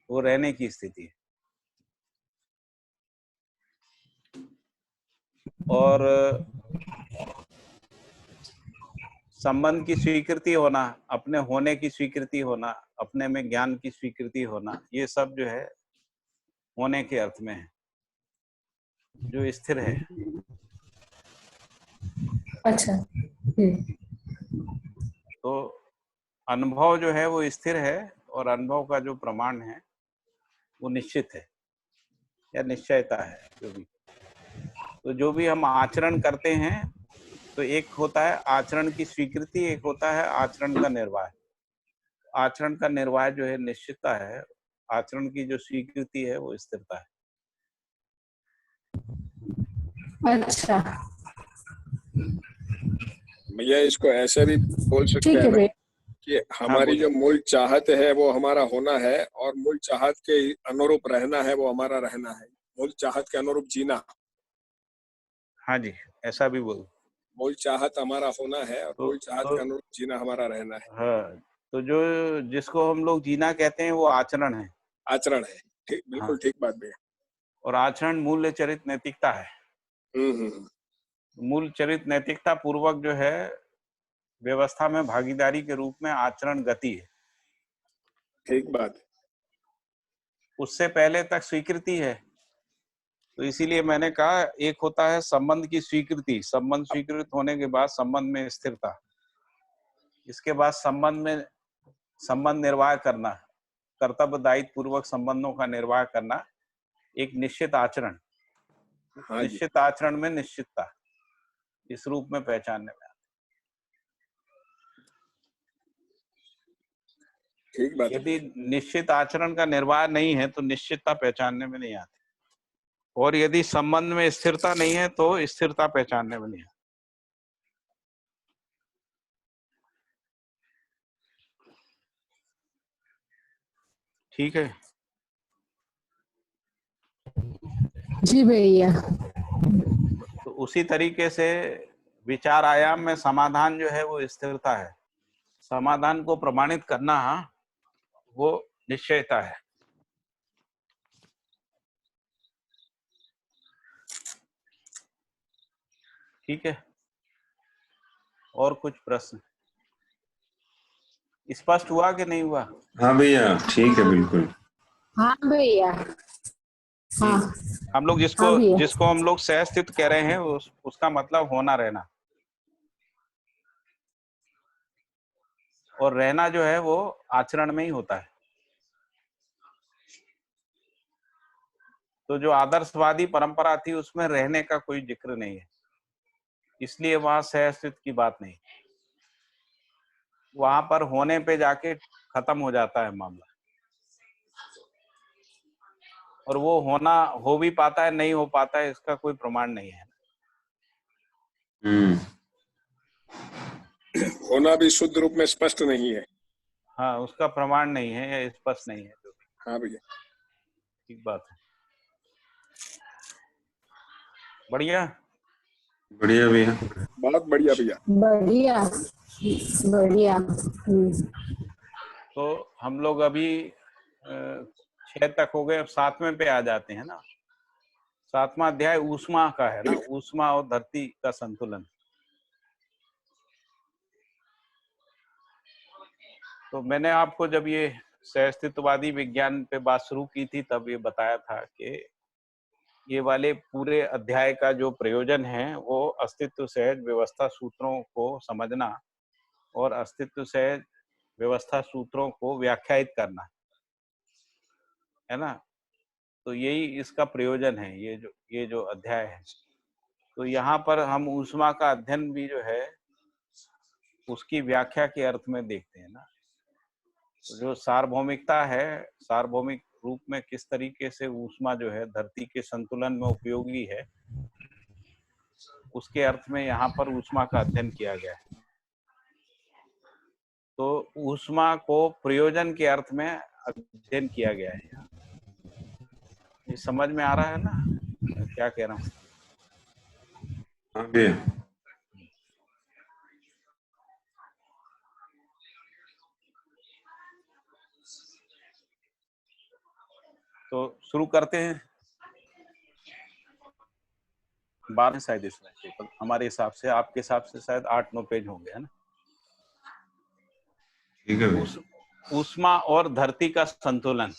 वो रहने की स्थिति है। और संबंध की स्वीकृति होना, अपने होने की स्वीकृति होना, अपने में ज्ञान की स्वीकृति होना, ये सब जो है होने के अर्थ में है, जो स्थिर है। अच्छा। तो अनुभव जो है वो स्थिर है और अनुभव का जो प्रमाण है वो निश्चित है या निश्चयता है। जो भी हम आचरण करते हैं, तो एक होता है आचरण की स्वीकृति, एक होता है आचरण का निर्वाह। आचरण का निर्वाह जो है निश्चितता है, आचरण की जो स्वीकृति है वो स्थिरता है। अच्छा, भैया इसको ऐसे भी बोल सकते ठीक हैं है ना भैया। कि हमारी जो मूल चाहत है वो हमारा होना है, और मूल चाहत के अनुरूप रहना है वो हमारा रहना है। मूल चाहत के अनुरूप जीना। हाँ जी, ऐसा भी बोल। मूल चाहत हमारा होना है और मूल चाहत के अनुरूप जीना हमारा रहना है। हाँ, तो जो जिसको हम लोग जीना कहते हैं वो आचरण है। आचरण है, ठीक, बिल्कुल ठीक बात भैया। और आचरण मूल्य चरित नैतिकता है। मूल चरित नैतिकता पूर्वक जो है व्यवस्था में भागीदारी के रूप में आचरण गति है। ठीक बात है। उससे पहले तक स्वीकृति है। तो इसीलिए मैंने कहा एक होता है संबंध की स्वीकृति, संबंध स्वीकृत होने के बाद संबंध में स्थिरता, इसके बाद संबंध निर्वाह करना, कर्तव्य दायित्व पूर्वक संबंधों का निर्वाह करना, एक निश्चित आचरण। हाँ निश्चित आचरण में निश्चितता, इस रूप में पहचानने में ठीक बात है। यदि निश्चित आचरण का निर्वाह नहीं है तो निश्चितता पहचानने में नहीं आती, और यदि संबंध में स्थिरता नहीं है तो स्थिरता पहचानने में नहीं आती। ठीक है। जी भैया। तो उसी तरीके से विचार आयाम में समाधान जो है वो स्थिरता है, समाधान को प्रमाणित करना वो निश्चयता है। ठीक है, और कुछ प्रश्न? स्पष्ट हुआ कि नहीं हुआ? हाँ भैया, ठीक है, बिल्कुल। हाँ भैया। हाँ हम लोग हाँ भैया। जिसको हम लोग सहअस्तित्व कह रहे हैं उसका मतलब होना रहना, और रहना जो है वो आचरण में ही होता है। तो जो आदर्शवादी परंपरा थी उसमें रहने का कोई जिक्र नहीं है, इसलिए वहां सहअस्तित्व की बात नहीं, वहां पर होने पे जाके खत्म हो जाता है मामला। और वो होना हो भी पाता है, नहीं हो पाता है, इसका कोई प्रमाण नहीं है। होना भी शुद्ध रूप में स्पष्ट नहीं है। हाँ, उसका प्रमाण नहीं है या स्पष्ट नहीं है। तो हाँ भैया, ठीक बात है। बढ़िया बढ़िया भैया। बहुत बढ़िया भैया। बढ़िया बढ़िया। तो हम लोग अभी 6 तक हो गए, अब 7वें पे आ जाते हैं ना। 7वां अध्याय ऊष्मा का है ना, ऊष्मा और धरती का संतुलन। तो मैंने आपको जब ये सहअस्तित्ववादी विज्ञान पे बात शुरू की थी तब ये बताया था कि ये वाले पूरे अध्याय का जो प्रयोजन है वो अस्तित्व सहज व्यवस्था सूत्रों को समझना और अस्तित्व सहज व्यवस्था सूत्रों को व्याख्यायित करना है ना। तो यही इसका प्रयोजन है, ये जो अध्याय है। तो यहाँ पर हम ऊष्मा का अध्ययन भी जो है उसकी व्याख्या के अर्थ में देखते हैं ना। तो जो सार्वभौमिकता है, सार्वभौमिक रूप में किस तरीके से ऊष्मा जो है धरती के संतुलन में उपयोगी है, उसके अर्थ में यहाँ पर ऊष्मा का अध्ययन किया गया है। तो ऊष्मा को प्रयोजन के अर्थ में अध्ययन किया गया है। ये समझ में आ रहा है ना क्या कह रहा हूँ? हाँ भैया। तो शुरू करते हैं। 12 शायद इसमें टोटल हमारे हिसाब से, आपके हिसाब से शायद 8-9 पेज होंगे, है ना। ठीक है भैया। ऊष्मा और धरती का संतुलन।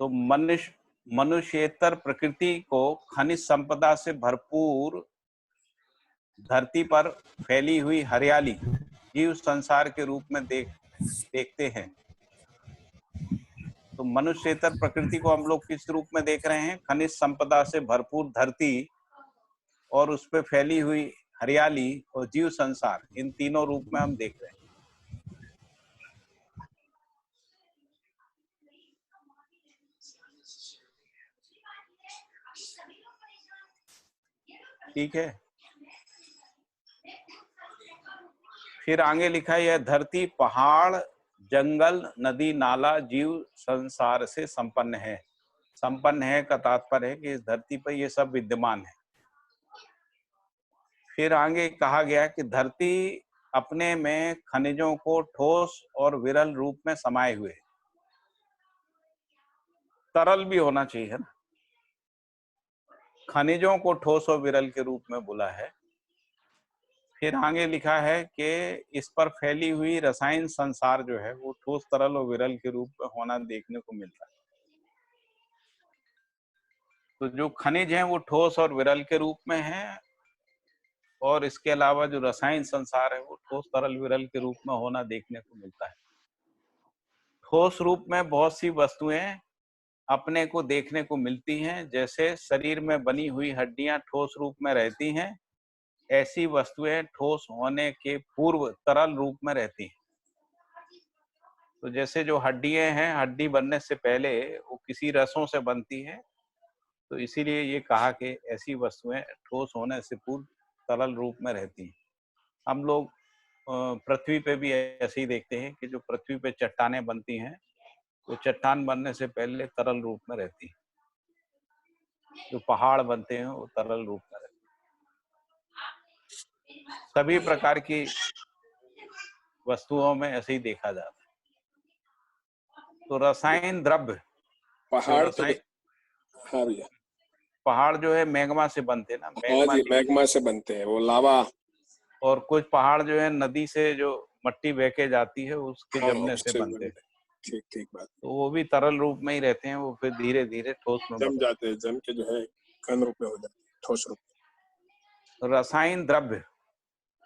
तो मनुष्येतर प्रकृति को खनिज संपदा से भरपूर धरती पर फैली हुई हरियाली जीव संसार के रूप में देखते हैं। तो मनुष्येतर प्रकृति को हम लोग किस रूप में देख रहे हैं? खनिज संपदा से भरपूर धरती और उस पर फैली हुई हरियाली और जीव संसार, इन तीनों रूप में हम देख रहे हैं। ठीक है, फिर आगे लिखा है धरती पहाड़ जंगल नदी नाला जीव संसार से संपन्न है। संपन्न है का तात्पर्य है कि इस धरती पर ये सब विद्यमान है। फिर आगे कहा गया कि धरती अपने में खनिजों को ठोस और विरल रूप में समाये हुए, तरल भी होना चाहिए ना, खनिजों को ठोस और विरल के रूप में बोला है। फिर आगे लिखा है कि इस पर फैली हुई रसायन संसार जो है वो ठोस तरल और विरल के रूप में होना देखने को मिलता है। तो जो खनिज हैं वो ठोस और विरल के रूप में हैं, और इसके अलावा जो रसायन संसार है वो ठोस तरल विरल के रूप में होना देखने को मिलता है। ठोस रूप में बहुत सी वस्तुएं अपने को देखने को मिलती हैं, जैसे शरीर में बनी हुई हड्डियां ठोस रूप में रहती हैं, ऐसी वस्तुएं ठोस होने के पूर्व तरल रूप में रहती हैं। तो जैसे जो हड्डियां हैं, हड्डी बनने से पहले वो किसी रसों से बनती है, तो इसीलिए ये कहा कि ऐसी वस्तुएं ठोस होने से पूर्व तरल रूप में रहती हैं। हम लोग पृथ्वी पे भी ऐसे ही देखते हैं कि जो पृथ्वी पे चट्टानें बनती हैं वो चट्टान बनने से पहले तरल रूप में रहती है। जो पहाड़ बनते हैं वो तरल रूप में रहते हैं। सभी प्रकार की वस्तुओं में ऐसे ही देखा जाता है। तो रसायन द्रव्य, पहाड़ तो रसायन हाँ भैया, पहाड़ जो है मैग्मा से बनते हैं ना, हाँ मैग्मा जी, की। मैग्मा से बनते हैं वो लावा। और कुछ पहाड़ जो है नदी से जो मट्टी बह के जाती है उसके हाँ, जमने से उससे बनते हैं। बनते हैं। ठीक ठीक बात। तो वो भी तरल रूप में ही रहते हैं, वो फिर धीरे धीरे ठोस में जम बदलते जाते हैं, जम के जो है घन रूप में हो जाते हैं, ठोस रूप में। रसायन द्रव्य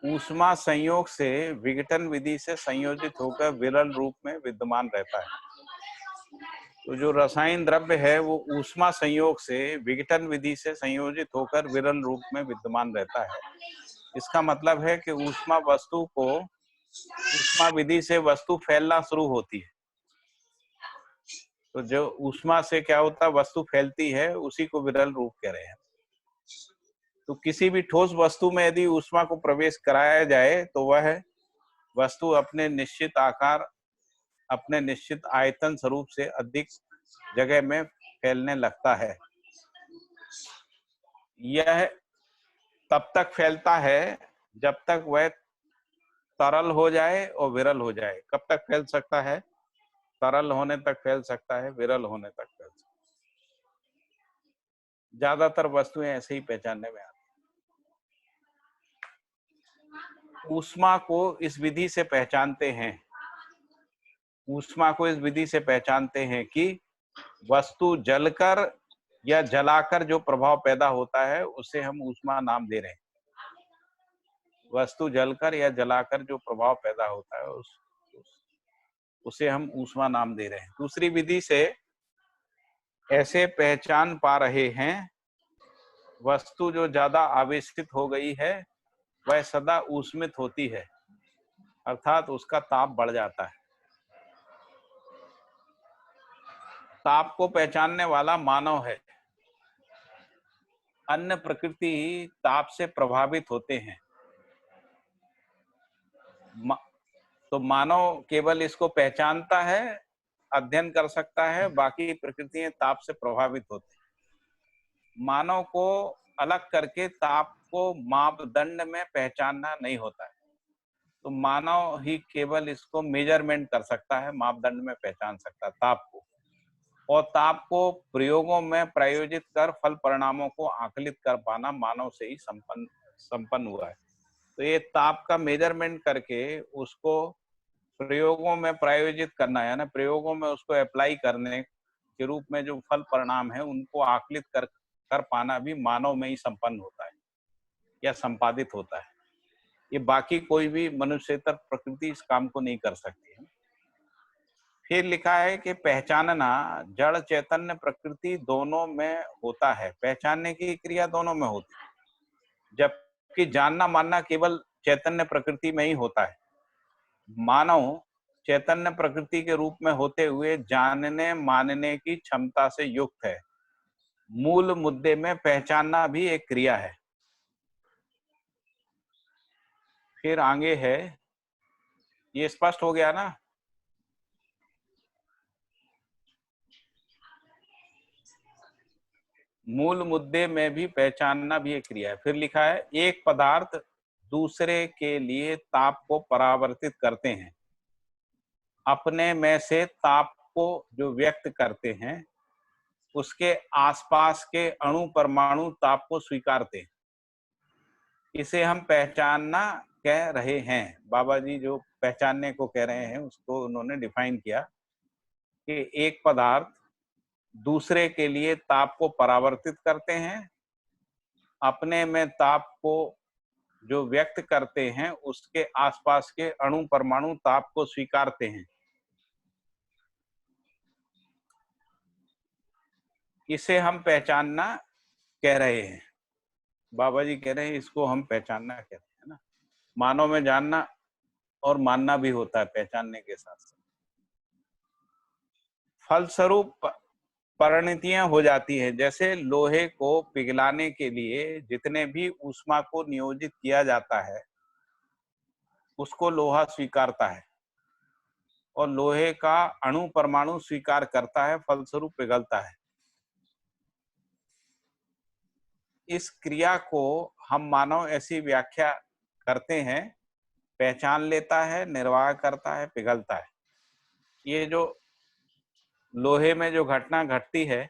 ऊष्मा संयोग से विघटन विधि से संयोजित होकर विरल रूप में विद्यमान रहता है। तो जो रसायन द्रव्य है वो ऊष्मा संयोग से विघटन विधि से संयोजित होकर विरल रूप में विद्यमान रहता है। इसका मतलब है कि ऊष्मा विधि से वस्तु फैलना शुरू होती है। तो जो ऊष्मा से क्या होता है, वस्तु फैलती है, उसी को विरल रूप कह रहे हैं। तो किसी भी ठोस वस्तु में यदि ऊष्मा को प्रवेश कराया जाए तो वह वस्तु अपने निश्चित आकार, अपने निश्चित आयतन स्वरूप से अधिक जगह में फैलने लगता है। यह तब तक फैलता है जब तक वह तरल हो जाए और विरल हो जाए। कब तक फैल सकता है? तरल होने तक फैल सकता है, विरल होने तक फैल सकता है। ज्यादातर वस्तुएं ऐसे ही पहचानने में आती हैं। ऊष्मा को इस विधि से पहचानते हैं, ऊष्मा को इस विधि से पहचानते हैं कि वस्तु जलकर या जलाकर जो प्रभाव पैदा होता है उसे हम ऊष्मा नाम दे रहे हैं। वस्तु जलकर या जलाकर जो प्रभाव पैदा होता है उसे हम ऊष्मा नाम दे रहे हैं। दूसरी विधि से ऐसे पहचान पा रहे हैं, वस्तु जो ज्यादा आवेशित हो गई है वह सदा ऊष्मित होती है, अर्थात उसका ताप बढ़ जाता है। ताप को पहचानने वाला मानव है। अन्य प्रकृति ताप से प्रभावित होते हैं। तो मानव केवल इसको पहचानता है, अध्ययन कर सकता है, बाकी प्रकृतियां ताप से प्रभावित होती हैं। मानव को अलग करके ताप को मापदंड में पहचानना नहीं होता है। तो मानव ही केवल इसको मेजरमेंट कर सकता है, मापदंड में पहचान सकता है ताप को। और ताप को प्रयोगों में प्रायोजित कर फल परिणामों को आकलित कर पाना मानव से ही संपन्न हुआ है। तो ये ताप का मेजरमेंट करके उसको प्रयोगों में प्रायोजित करना है ना, प्रयोगों में उसको अप्लाई करने के रूप में जो फल परिणाम है उनको आकलित कर पाना भी मानव में ही संपन्न होता है या संपादित होता है। ये बाकी कोई भी मनुष्येतर प्रकृति इस काम को नहीं कर सकती है। फिर लिखा है कि पहचानना जड़ चैतन्य प्रकृति दोनों में होता है। पहचानने की क्रिया दोनों में होती है, जबकि जानना मानना केवल चैतन्य प्रकृति में ही होता है। मानव चैतन्य प्रकृति के रूप में होते हुए जानने मानने की क्षमता से युक्त है। मूल मुद्दे में पहचानना भी एक क्रिया है। फिर आगे है, ये स्पष्ट हो गया ना? मूल मुद्दे में भी पहचानना भी एक क्रिया है। फिर लिखा है, एक पदार्थ दूसरे के लिए ताप को परावर्तित करते हैं। अपने में से ताप को जो व्यक्त करते हैं उसके आसपास के अणु परमाणु ताप को स्वीकारते हैं। इसे हम पहचानना कह रहे हैं। बाबा जी जो पहचानने को कह रहे हैं उसको उन्होंने डिफाइन किया कि एक पदार्थ दूसरे के लिए ताप को परावर्तित करते हैं, अपने में ताप को जो व्यक्त करते हैं उसके आसपास के अणु परमाणु ताप को स्वीकारते हैं। इसे हम पहचानना कह रहे हैं। बाबा जी कह रहे हैं इसको हम पहचानना कहते हैं ना। मानव में जानना और मानना भी होता है पहचानने के साथ साथ। फलस्वरूप परिणतियां हो जाती है। जैसे लोहे को पिघलाने के लिए जितने भी ऊष्मा को नियोजित किया जाता है उसको लोहा स्वीकारता है। और लोहे का अणु परमाणु स्वीकार करता है, फलस्वरूप पिघलता है। इस क्रिया को हम मानव ऐसी व्याख्या करते हैं, पहचान लेता है, निर्वाह करता है, पिघलता है। ये जो लोहे में जो घटना घटती है,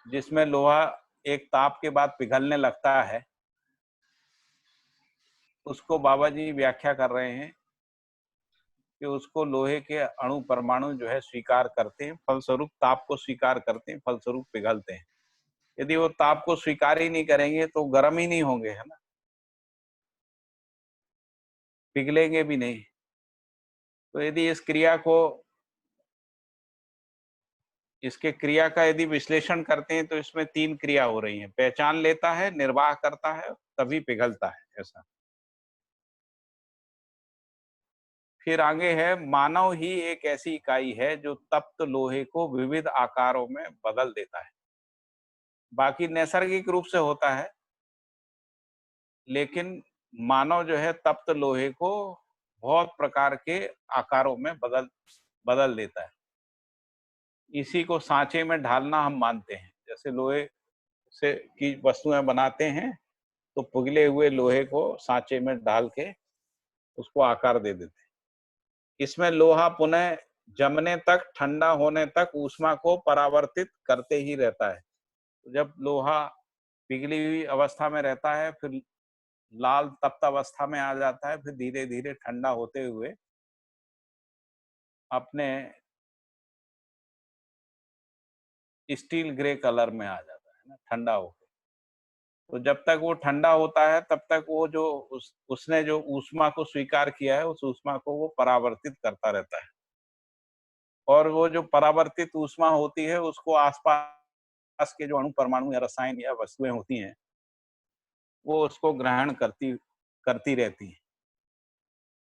जिसमें लोहा एक ताप के बाद पिघलने लगता है, उसको बाबा जी व्याख्या कर रहे हैं कि उसको लोहे के अणु परमाणु जो है स्वीकार करते हैं, फलस्वरूप ताप को स्वीकार करते हैं, फलस्वरूप पिघलते हैं। यदि वो ताप को स्वीकार ही नहीं करेंगे तो गर्म ही नहीं होंगे, है ना, पिघलेंगे भी नहीं। तो यदि इस क्रिया को, इसके क्रिया का यदि विश्लेषण करते हैं तो इसमें 3 क्रिया हो रही हैं, पहचान लेता है, निर्वाह करता है, तभी पिघलता है, ऐसा। फिर आगे है, मानव ही एक ऐसी इकाई है जो तप्त लोहे को विविध आकारों में बदल देता है। बाकी नैसर्गिक रूप से होता है, लेकिन मानव जो है तप्त लोहे को बहुत प्रकार के आकारों में बदल देता है। इसी को सांचे में ढालना हम मानते हैं। जैसे लोहे से की वस्तुएं बनाते हैं तो पिघले हुए लोहे को सांचे में डाल के उसको आकार दे देते हैं। इसमें लोहा पुनः जमने तक, ठंडा होने तक ऊष्मा को परावर्तित करते ही रहता है। तो जब लोहा पिघली हुई अवस्था में रहता है, फिर लाल तप्त अवस्था में आ जाता है, फिर धीरे धीरे ठंडा होते हुए अपने स्टील ग्रे कलर में आ जाता है ना, ठंडा होकर। तो जब तक वो ठंडा होता है तब तक वो जो उसने जो ऊष्मा को स्वीकार किया है, उस ऊष्मा को वो परावर्तित करता रहता है, और वो जो परावर्तित ऊष्मा होती है उसको आसपास के जो अणु परमाणु या रसायन या वस्तुएं होती हैं, वो उसको ग्रहण करती रहती हैं।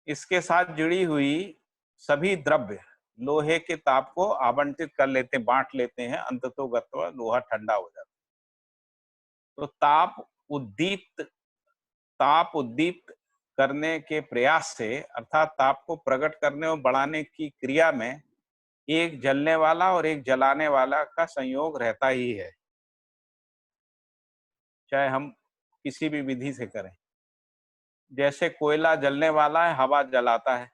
इसके साथ जुड़ी हुई सभी द्रव्य लोहे के ताप को आवंटित कर लेते, बांट लेते हैं, अंततोगत्वा लोहा ठंडा हो जाता है। तो ताप उद्दीप्त करने के प्रयास से, अर्थात ताप को प्रकट करने और बढ़ाने की क्रिया में एक जलने वाला और एक जलाने वाला का संयोग रहता ही है, चाहे हम किसी भी विधि से करें। जैसे कोयला जलने वाला है, हवा जलाता है।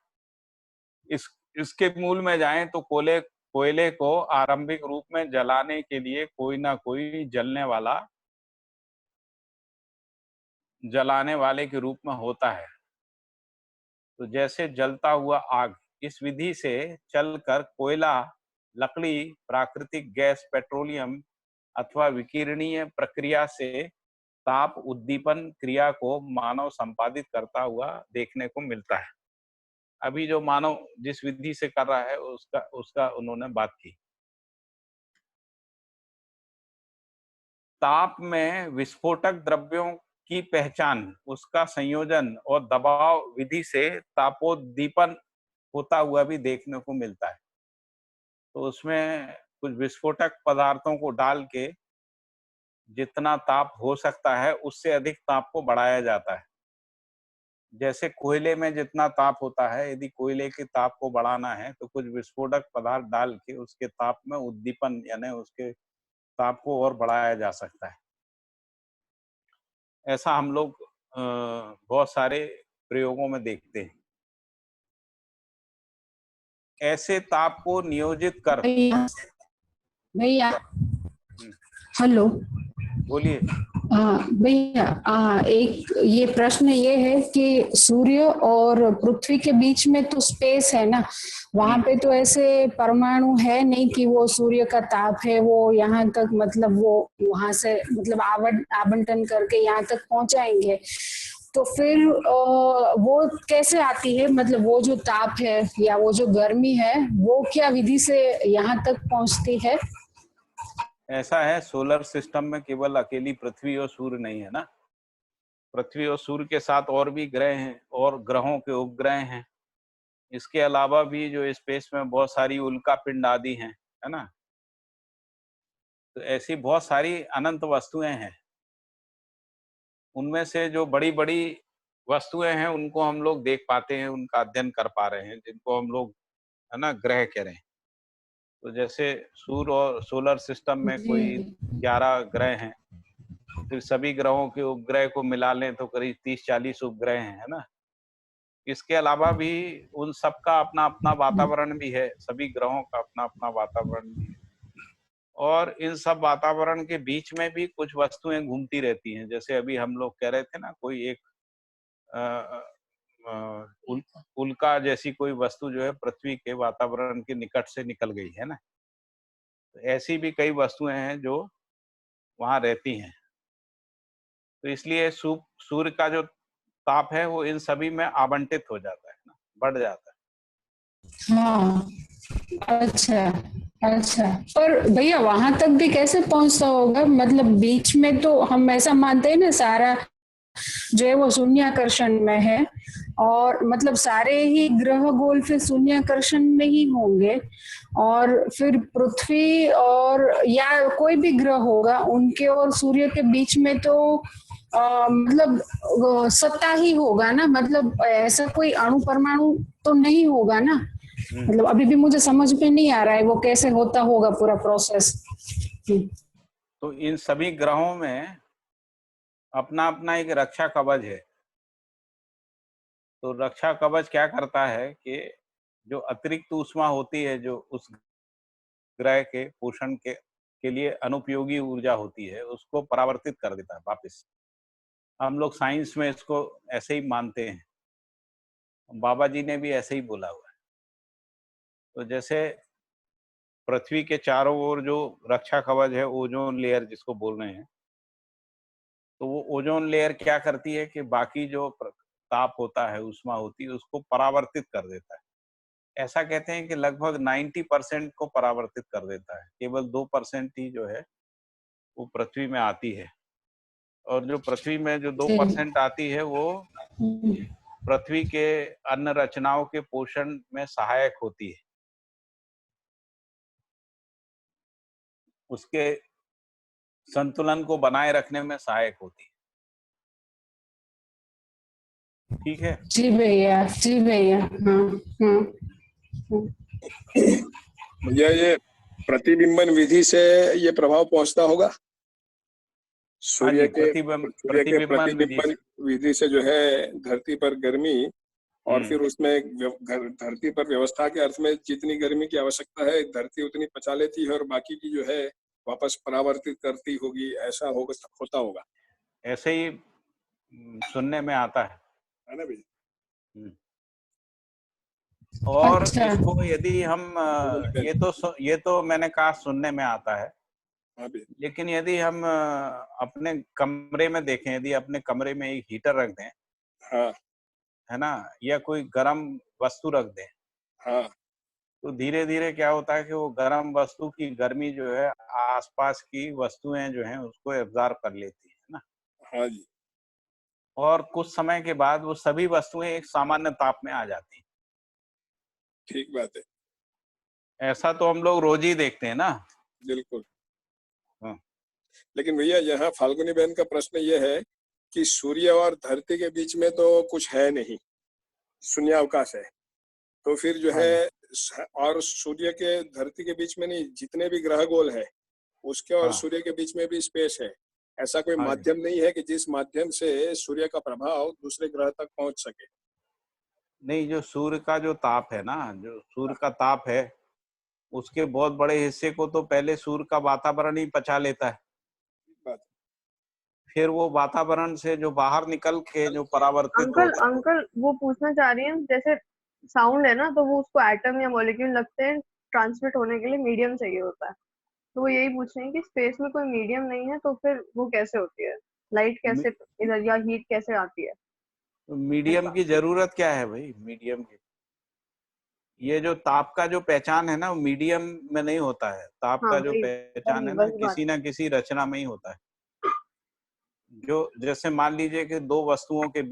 इसके मूल में जाएं तो कोयले को आरंभिक रूप में जलाने के लिए कोई ना कोई जलाने वाले के रूप में होता है। तो जैसे जलता हुआ आग, इस विधि से चलकर कोयला, लकड़ी, प्राकृतिक गैस, पेट्रोलियम अथवा विकिरणीय प्रक्रिया से ताप उद्दीपन क्रिया को मानव संपादित करता हुआ देखने को मिलता है। अभी जो मानव जिस विधि से कर रहा है उसका उन्होंने बात की। ताप में विस्फोटक द्रव्यों की पहचान, उसका संयोजन और दबाव विधि से तापोद्दीपन होता हुआ भी देखने को मिलता है। तो उसमें कुछ विस्फोटक पदार्थों को डाल के जितना ताप हो सकता है उससे अधिक ताप को बढ़ाया जाता है। जैसे कोयले में जितना ताप होता है, यदि कोयले के ताप को बढ़ाना है तो कुछ विस्फोटक पदार्थ डाल के उसके ताप में उद्दीपन यानी उसके ताप को और बढ़ाया जा सकता है। ऐसा हम लोग बहुत सारे प्रयोगों में देखते हैं। ऐसे ताप को नियोजित कर, भैया हेलो, बोलिए। हाँ भैया, एक ये प्रश्न ये है कि सूर्य और पृथ्वी के बीच में तो स्पेस है ना, वहां पे तो ऐसे परमाणु है नहीं कि वो सूर्य का ताप है वो यहाँ तक, मतलब वो वहां से मतलब आवंटन करके यहाँ तक पहुंचाएंगे। तो फिर वो कैसे आती है, मतलब वो जो ताप है या वो जो गर्मी है वो क्या विधि से यहाँ तक पहुंचती है? ऐसा है, सोलर सिस्टम में केवल अकेली पृथ्वी और सूर्य नहीं है ना। पृथ्वी और सूर्य के साथ और भी ग्रह हैं और ग्रहों के उपग्रह हैं। इसके अलावा भी जो स्पेस में बहुत सारी उल्का पिंड आदि हैं, है ना। तो ऐसी बहुत सारी अनंत वस्तुएं हैं। उनमें से जो बड़ी बड़ी वस्तुएं हैं उनको हम लोग देख पाते हैं, उनका अध्ययन कर पा रहे हैं, जिनको हम लोग है ना ग्रह कह रहे हैं। तो जैसे सूर्य और सोलर सिस्टम में जी कोई 11 ग्रह हैं, फिर सभी ग्रहों के उपग्रह को मिला लें तो करीब 30-40 उपग्रह हैं, है ना। इसके अलावा भी उन सबका अपना अपना वातावरण भी है, सभी ग्रहों का अपना अपना वातावरण भी है, और इन सब वातावरण के बीच में भी कुछ वस्तुएं घूमती रहती हैं। जैसे अभी हम लोग कह रहे थे ना, कोई एक अ, उल्का जैसी कोई वस्तु जो है पृथ्वी के वातावरण के निकट से निकल गई है ना। तो ऐसी भी कई वस्तुएं हैं जो वहां रहती हैं। तो इसलिए सूर्य का जो ताप है वो इन सभी में आवंटित हो जाता है ना, बढ़ जाता है। हाँ। अच्छा अच्छा, पर भैया वहां तक भी कैसे पहुंचता होगा? मतलब बीच में तो हम ऐसा मानते हैं ना, सारा जो है वो शून्याकर्षण में है, और मतलब सारे ही ग्रह गोल फिर शून्याकर्षण में ही होंगे, और फिर पृथ्वी और या कोई भी ग्रह होगा उनके और सूर्य के बीच में तो मतलब सत्ता ही होगा ना, मतलब ऐसा कोई अणु परमाणु तो नहीं होगा ना। मतलब अभी भी मुझे समझ में नहीं आ रहा है वो कैसे होता होगा पूरा प्रोसेस। तो इन सभी ग्रहों में अपना अपना एक रक्षा कवच है। तो रक्षा कवच क्या करता है कि जो अतिरिक्त ऊष्मा होती है, जो उस ग्रह के पोषण के लिए अनुपयोगी ऊर्जा होती है, उसको परावर्तित कर देता है वापस। हम लोग साइंस में इसको ऐसे ही मानते हैं, बाबा जी ने भी ऐसे ही बोला हुआ है। तो जैसे पृथ्वी के चारों ओर जो रक्षा कवच है, ओजोन लेयर जिसको बोल रहे हैं, तो वो ओजोन लेयर क्या करती है कि बाकी जो ताप होता है, ऊष्मा होती है, उसको परावर्तित कर देता है। ऐसा कहते हैं कि लगभग 90% को परावर्तित कर देता है, केवल 2% ही जो है वो पृथ्वी में आती है। और जो पृथ्वी में जो 2% आती है वो पृथ्वी के अन्य रचनाओं के पोषण में सहायक होती है, उसके संतुलन को बनाए रखने में सहायक होती है। ठीक है जी भैया, जी भैया। हाँ हाँ। भैया ये प्रतिबिंबन विधि से ये प्रभाव पहुंचता होगा हाँ जी, सूर्य के प्रतिबिंबन विधि प्रतिबिंबन से। विधि से जो है धरती पर गर्मी, और फिर हम्म। उसमें धरती पर व्यवस्था के अर्थ में जितनी गर्मी की आवश्यकता है धरती उतनी पचा लेती है, और बाकी की जो है वापस परावर्तित करती होगी, ऐसा होता होगा। ऐसे ही सुनने में आता है ना भैया? है। और अच्छा। इसको यदि हम ये तो मैंने कहा सुनने में आता है, हाँ भैया। लेकिन यदि हम अपने कमरे में देखें, यदि अपने कमरे में एक हीटर रख दें, हाँ है ना, या कोई गर्म वस्तु रख दें, हाँ तो धीरे धीरे क्या होता है कि वो गर्म वस्तु की गर्मी जो है आसपास की वस्तुएं जो हैं उसको एब्जॉर्ब कर लेती है ना। हाँ जी, और कुछ समय के बाद वो सभी वस्तुएं एक सामान्य ताप में आ जाती हैं। ठीक बात है। ऐसा तो हम लोग रोज ही देखते हैं ना। बिल्कुल। हाँ। लेकिन भैया यहाँ फाल्गुनी बहन का प्रश्न ये है कि सूर्य और धरती के बीच में तो कुछ है नहीं, शून्यावकाश है, तो फिर जो हाँ जी। है और सूर्य के धरती के बीच में नहीं, जितने भी ग्रह गोल है उसके और हाँ। सूर्य के बीच में भी स्पेस है। ऐसा कोई हाँ जी। माध्यम नहीं है कि जिस माध्यम से सूर्य का प्रभाव दूसरे ग्रह तक पहुंच सके? नहीं, जो सूर्य का जो ताप है ना, जो सूर्य का ताप है, उसके बहुत बड़े हिस्से को तो पहले सूर्य का वातावरण ही पचा लेता है। बात फिर वो वातावरण से जो बाहर निकल के जो परावर्तित अंकल होता है। अंकल वो पूछना चाह रही हैं, जैसे साउंड है ना, तो वो उसको एटम या मॉलिक्यूल लगते हैं, ट्रांसमिट होने के लिए मीडियम चाहिए होता है। तो वो यही पूछ रही है कि स्पेस में कोई मीडियम नहीं है तो फिर वो कैसे होती है, लाइट कैसे इधर या हीट कैसे आती है? मीडियम की जरूरत क्या है भाई? मीडियम की, ये जो ताप का जो पहचान है ना, वो मीडियम में नहीं होता है। ताप हाँ का जो वही पहचान वही है ना, वही बात। किसी ना किसी रचना में ही होता है। जो जैसे मान लीजिए कि दो वस्तुओं के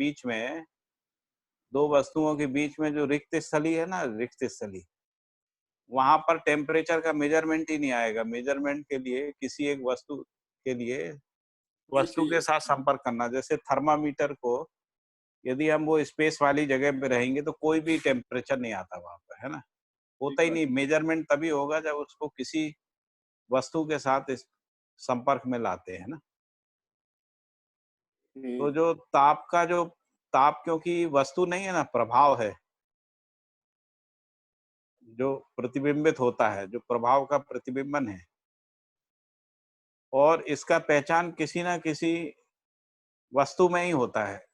बीच में जो रिक्त स्थली है ना, रिक्त स्थली, वहां पर टेम्परेचर का मेजरमेंट ही नहीं आएगा। मेजरमेंट के लिए किसी एक वस्तु के लिए वस्तु के साथ संपर्क करना, जैसे थर्मामीटर को यदि हम वो स्पेस वाली जगह पे रहेंगे तो कोई भी टेम्परेचर नहीं आता वहां पर, है ना, होता ही नहीं। मेजरमेंट तभी होगा जब उसको किसी वस्तु के साथ संपर्क में लाते हैं ना। तो जो ताप क्योंकि वस्तु नहीं है ना, प्रभाव है जो प्रतिबिंबित होता है, जो प्रभाव का प्रतिबिंबन है, और इसका पहचान किसी ना किसी वस्तु में ही होता है,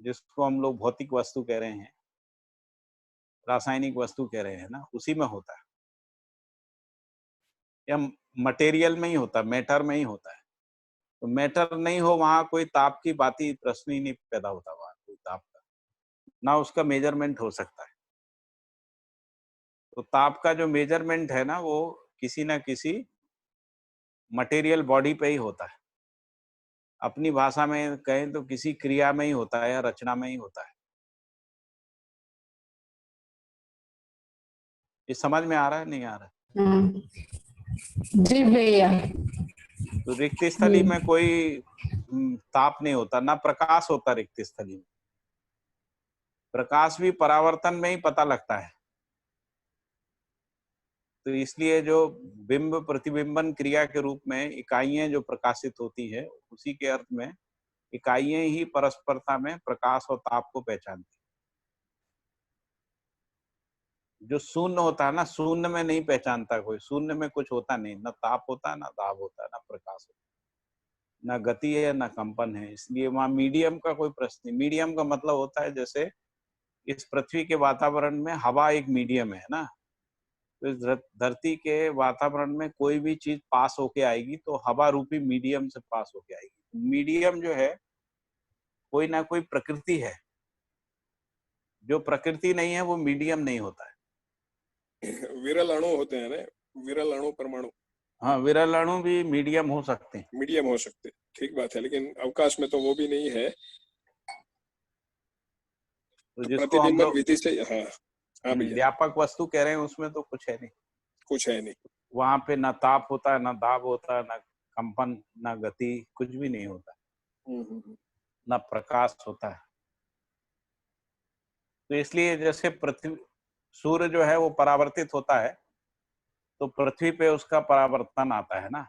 जिसको हम लोग भौतिक वस्तु कह रहे हैं, रासायनिक वस्तु कह रहे हैं ना, उसी में होता है, या मटेरियल में ही होता है, मैटर में ही होता है। तो मैटर नहीं हो वहां कोई ताप की बात ही, प्रश्न ही नहीं पैदा होता वहां कोई ताप का, ना उसका मेजरमेंट हो सकता है। तो ताप का जो मेजरमेंट है ना, वो किसी ना किसी मटेरियल बॉडी पे ही होता है। अपनी भाषा में कहें तो किसी क्रिया में ही होता है या रचना में ही होता है। ये समझ में आ रहा है, नहीं आ रहा है? हाँ, जी भैया। तो रिक्त स्थली में कोई ताप नहीं होता, ना प्रकाश होता रिक्त स्थली में। प्रकाश भी परावर्तन में ही पता लगता है। तो इसलिए जो बिंब प्रतिबिंबन क्रिया के रूप में इकाइयां जो प्रकाशित होती है, उसी के अर्थ में इकाइयां ही परस्परता में प्रकाश और ताप को पहचानती है। जो शून्य होता है ना, शून्य में नहीं पहचानता कोई, शून्य में कुछ होता नहीं, ना ताप होता है, ना दाब होता है, ना प्रकाश होता है, ना गति है, ना कंपन है। इसलिए वहां मीडियम का कोई प्रश्न नहीं। मीडियम का मतलब होता है जैसे इस पृथ्वी के वातावरण में हवा एक मीडियम है ना, तो इस धरती के वातावरण में कोई भी चीज पास होके आएगी तो हवा रूपी मीडियम से पास होके आएगी। मीडियम जो है कोई ना कोई प्रकृति है, जो प्रकृति नहीं है वो मीडियम नहीं होता है। विरल अणु होते हैं ना, विरल अणु परमाणु। हाँ, विरल अणु भी मीडियम हो सकते हैं, मीडियम हो सकते हैं, ठीक बात है, लेकिन अवकाश में तो वो भी नहीं है। तो जिसको हम प्रतिबिंबन लोग विधि से, हाँ हाँ भैया, व्यापक वस्तु कह रहे हैं, उसमें तो कुछ है नहीं। कुछ है नहीं। वहां पे ना ताप होता है, ना दाब होता है, ना कंपन, ना गति, कुछ भी नहीं होता, ना प्रकाश होता है। तो इसलिए जैसे पृथ्वी, सूर्य जो है वो परावर्तित होता है, तो पृथ्वी पे उसका परावर्तन आता है ना।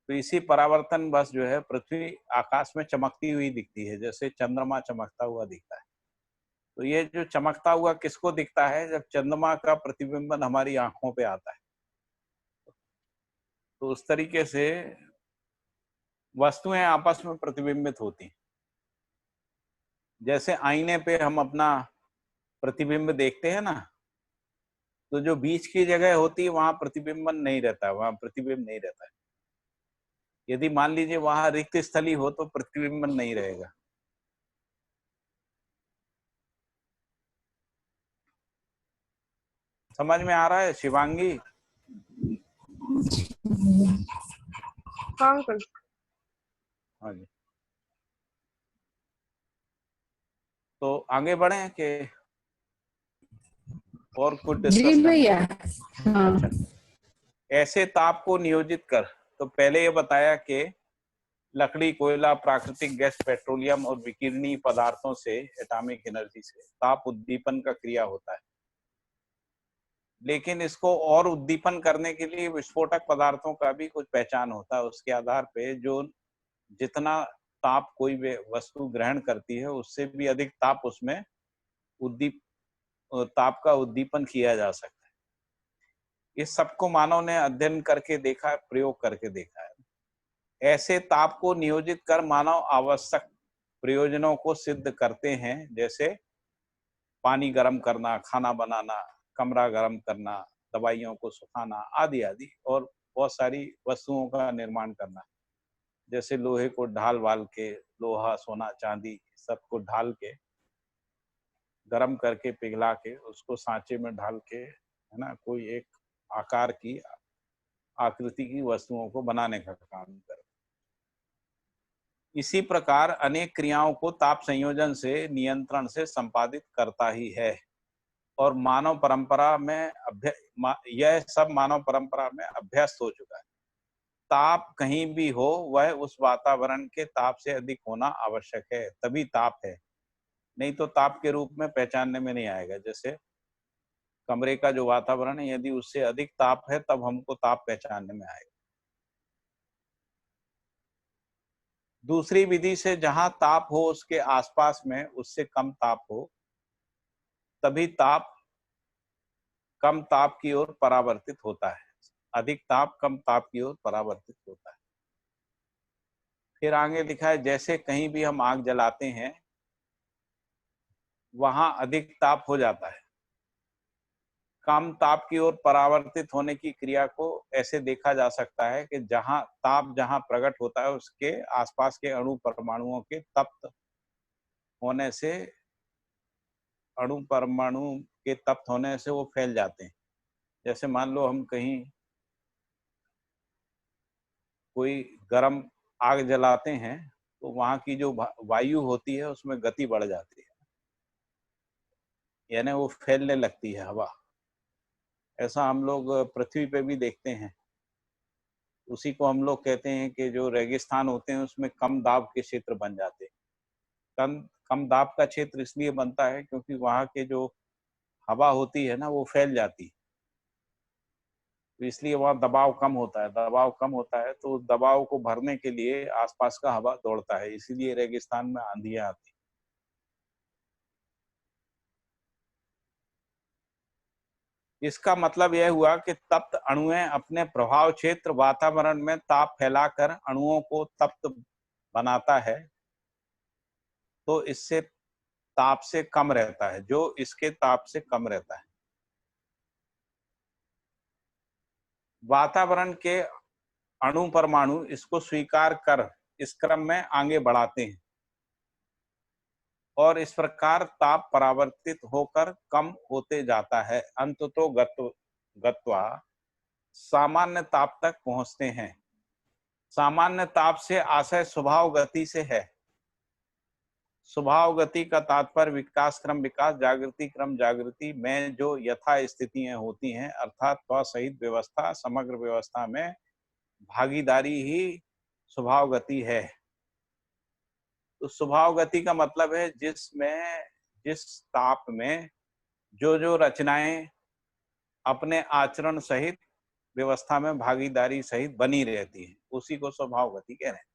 तो इसी परावर्तन बस जो है पृथ्वी आकाश में चमकती हुई दिखती है, जैसे चंद्रमा चमकता हुआ दिखता है। तो ये जो चमकता हुआ किसको दिखता है? जब चंद्रमा का प्रतिबिंबन हमारी आंखों पे आता है। तो उस तरीके से वस्तुएं आपस में प्रतिबिंबित होती हैं। जैसे आईने पे हम अपना प्रतिबिंब देखते हैं ना, तो जो बीच की जगह होती है वहां प्रतिबिंबन नहीं रहता, वहां प्रतिबिंब नहीं रहता है। यदि मान लीजिए वहां रिक्त स्थली हो तो प्रतिबिंबन नहीं रहेगा। समझ में आ रहा है शिवांगी? हाँ अंकल। हाँ जी। तो आगे बढ़े कि और कुछ डिस्कस जी करना? भैया। हाँ। अच्छा, ऐसे ताप को नियोजित कर, तो पहले ये बताया कि लकड़ी, कोयला, प्राकृतिक गैस, पेट्रोलियम और विकिरणीय पदार्थों से, एटॉमिक एनर्जी से ताप उद्दीपन का क्रिया होता है। लेकिन इसको और उद्दीपन करने के लिए विस्फोटक पदार्थों का भी कुछ पहचान होता है। उसके आधार पे जो जितना ताप कोई वस्तु ग्रहण करती है, उससे भी अधिक ताप उसमें ताप का उद्दीपन किया जा सकता है। इस सबको मानव ने अध्ययन करके देखा, प्रयोग करके देखा है। ऐसे ताप को नियोजित कर मानव आवश्यक प्रयोजनों को सिद्ध करते हैं, जैसे पानी गर्म करना, खाना बनाना, कमरा गर्म करना, दवाइयों को सुखाना आदि आदि, और बहुत सारी वस्तुओं का निर्माण करना। जैसे लोहे को ढाल वाल के, लोहा, सोना, चांदी सबको ढाल के, गर्म करके, पिघला के, उसको सांचे में ढाल के, है ना, कोई एक आकार की, आकृति की वस्तुओं को बनाने का काम कर। इसी प्रकार अनेक क्रियाओं को ताप संयोजन से, नियंत्रण से संपादित करता ही है। और मानव परंपरा में यह सब मानव परंपरा में अभ्यस्त हो चुका है। ताप कहीं भी हो, वह उस वातावरण के ताप से अधिक होना आवश्यक है, तभी ताप है। नहीं तो ताप के रूप में पहचानने में नहीं आएगा। जैसे कमरे का जो वातावरण है, यदि उससे अधिक ताप है तब हमको ताप पहचानने में आएगा। दूसरी विधि से जहां ताप हो उसके आसपास में उससे कम ताप हो, तभी ताप कम ताप की ओर परावर्तित होता है। अधिक ताप कम ताप की ओर परावर्तित होता है। फिर आगे लिखा है, जैसे कहीं भी हम आग जलाते हैं वहां अधिक ताप हो जाता है। कम ताप की ओर परावर्तित होने की क्रिया को ऐसे देखा जा सकता है कि जहां प्रकट होता है उसके आसपास के अणु परमाणुओं के तप्त होने से अणु परमाणु के तप्त होने से वो फैल जाते हैं। जैसे मान लो हम कहीं कोई गर्म आग जलाते हैं तो वहां की जो वायु होती है उसमें गति बढ़ जाती है, यानी वो फैलने लगती है हवा। ऐसा हम लोग पृथ्वी पे भी देखते हैं। उसी को हम लोग कहते हैं कि जो रेगिस्तान होते हैं उसमें कम दाब के क्षेत्र बन जाते हैं। कम कम दाब का क्षेत्र इसलिए बनता है क्योंकि वहां के जो हवा होती है ना वो फैल जाती है, तो इसलिए वहाँ दबाव कम होता है। दबाव कम होता है तो उस दबाव को भरने के लिए आसपास का हवा दौड़ता है, इसीलिए रेगिस्तान में आंधियां आती हैं। इसका मतलब यह हुआ कि तप्त अणुएं अपने प्रभाव क्षेत्र वातावरण में ताप फैलाकर अणुओं को तप्त बनाता है, तो इससे ताप से कम रहता है, जो इसके ताप से कम रहता है। वातावरण के अणु परमाणु इसको स्वीकार कर इस क्रम में आगे बढ़ाते हैं और इस प्रकार ताप परावर्तित होकर कम होते जाता है। अंततो गत्वा सामान्य ताप तक पहुंचते हैं। सामान्य ताप से आशय स्वभाव गति से है। स्वभाव गति का तात्पर्य विकास क्रम विकास, जागृति क्रम जागृति में जो यथा स्थितियां होती हैं, अर्थात स्वसहित व्यवस्था, समग्र व्यवस्था में भागीदारी ही स्वभाव गति है। तो स्वभाव गति का मतलब है जिस ताप में जो जो रचनाएं अपने आचरण सहित व्यवस्था में भागीदारी सहित बनी रहती है, उसी को स्वभाव गति कह रहे हैं।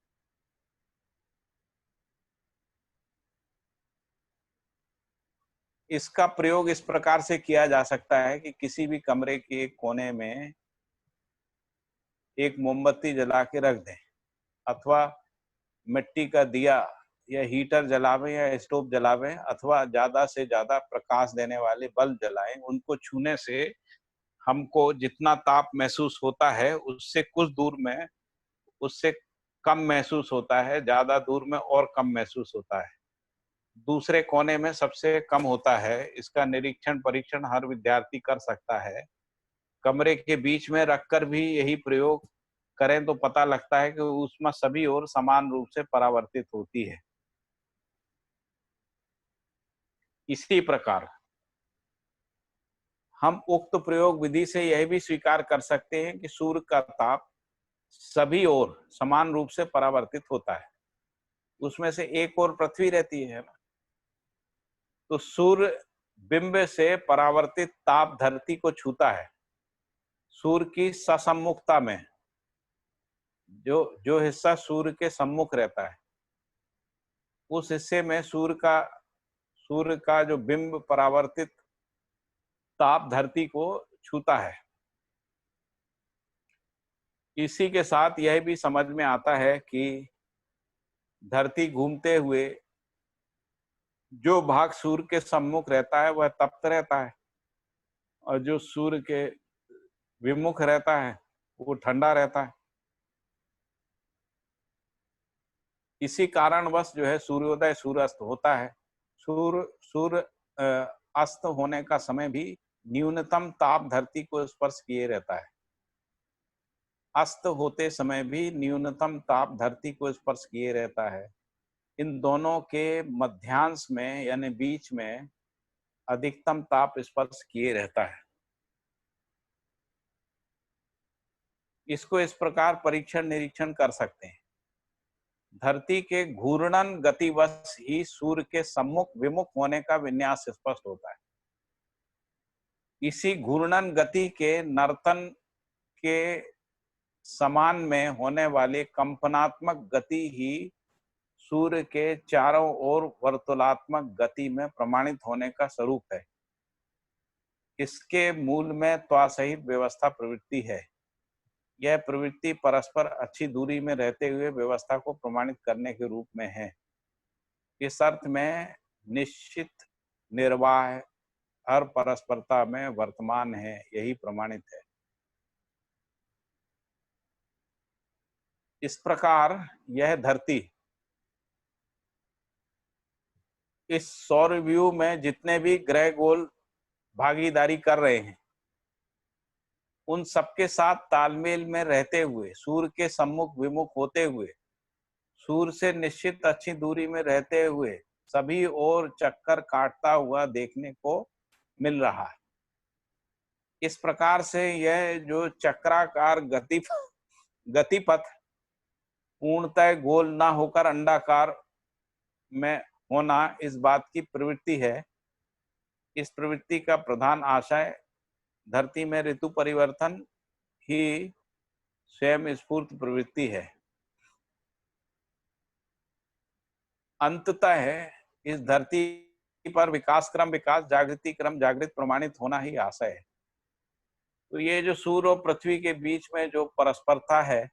इसका प्रयोग इस प्रकार से किया जा सकता है कि किसी भी कमरे के एक कोने में एक मोमबत्ती जला के रख दें, अथवा मिट्टी का दिया या हीटर जलावें या स्टोव जलावें, अथवा ज्यादा से ज्यादा प्रकाश देने वाले बल्ब जलाएं। उनको छूने से हमको जितना ताप महसूस होता है उससे कुछ दूर में उससे कम महसूस होता है, ज्यादा दूर में और कम महसूस होता है। दूसरे कोने में सबसे कम होता है। इसका निरीक्षण परीक्षण हर विद्यार्थी कर सकता है। कमरे के बीच में रखकर भी यही प्रयोग करें तो पता लगता है कि ऊष्मा सभी ओर समान रूप से परावर्तित होती है। इसी प्रकार हम उक्त प्रयोग विधि से यह भी स्वीकार कर सकते हैं कि सूर्य का ताप सभी ओर समान रूप से परावर्तित होता है। उसमें से एक ओर पृथ्वी रहती है ना, तो सूर्य बिंब से परावर्तित ताप धरती को छूता है। सूर्य की ससम्मुखता में जो जो हिस्सा सूर्य के सम्मुख रहता है, उस हिस्से में सूर्य का जो बिंब परावर्तित ताप धरती को छूता है। इसी के साथ यह भी समझ में आता है कि धरती घूमते हुए जो भाग सूर्य के सम्मुख रहता है वह तप्त रहता है, और जो सूर्य के विमुख रहता है वो ठंडा रहता है। इसी कारणवश जो है सूर्योदय सूर्यास्त होता है। सूर्य अस्त होने का समय भी न्यूनतम ताप धरती को स्पर्श किए रहता है। अस्त होते समय भी न्यूनतम ताप धरती को स्पर्श किए रहता है। इन दोनों के मध्यांश में यानी बीच में अधिकतम ताप स्पर्श किए रहता है। इसको इस प्रकार परीक्षण निरीक्षण कर सकते हैं। धरती के घूर्णन गतिवश ही सूर्य के सम्मुख विमुख होने का विन्यास स्पष्ट होता है। इसी घूर्णन गति के नर्तन के समान में होने वाली कंपनात्मक गति ही सूर्य के चारों ओर वर्तुलात्मक गति में प्रमाणित होने का स्वरूप है। इसके मूल में त्वा सहित व्यवस्था प्रवृत्ति है। यह प्रवृत्ति परस्पर अच्छी दूरी में रहते हुए व्यवस्था को प्रमाणित करने के रूप में है। इस अर्थ में निश्चित निर्वाह हर परस्परता में वर्तमान है, यही प्रमाणित है। इस प्रकार यह धरती इस सौरव्यूह में जितने भी ग्रह गोल भागीदारी कर रहे हैं, उन सबके साथ तालमेल में रहते हुए, सूर्य के सम्मुख विमुख होते हुए, सूर्य से निश्चित अच्छी दूरी में रहते हुए सभी ओर चक्कर काटता हुआ देखने को मिल रहा है। इस प्रकार से यह जो चक्राकार गतिपथ पूर्णतः गोल ना होकर अंडाकार में होना इस बात की प्रवृत्ति है। इस प्रवृत्ति का प्रधान आशय धरती में ऋतु परिवर्तन ही स्वयं स्फूर्त प्रवृत्ति है। अंततः इस धरती पर विकास क्रम विकास, जागृति क्रम जागृत प्रमाणित होना ही आशय है। तो ये जो सूर्य और पृथ्वी के बीच में जो परस्परता है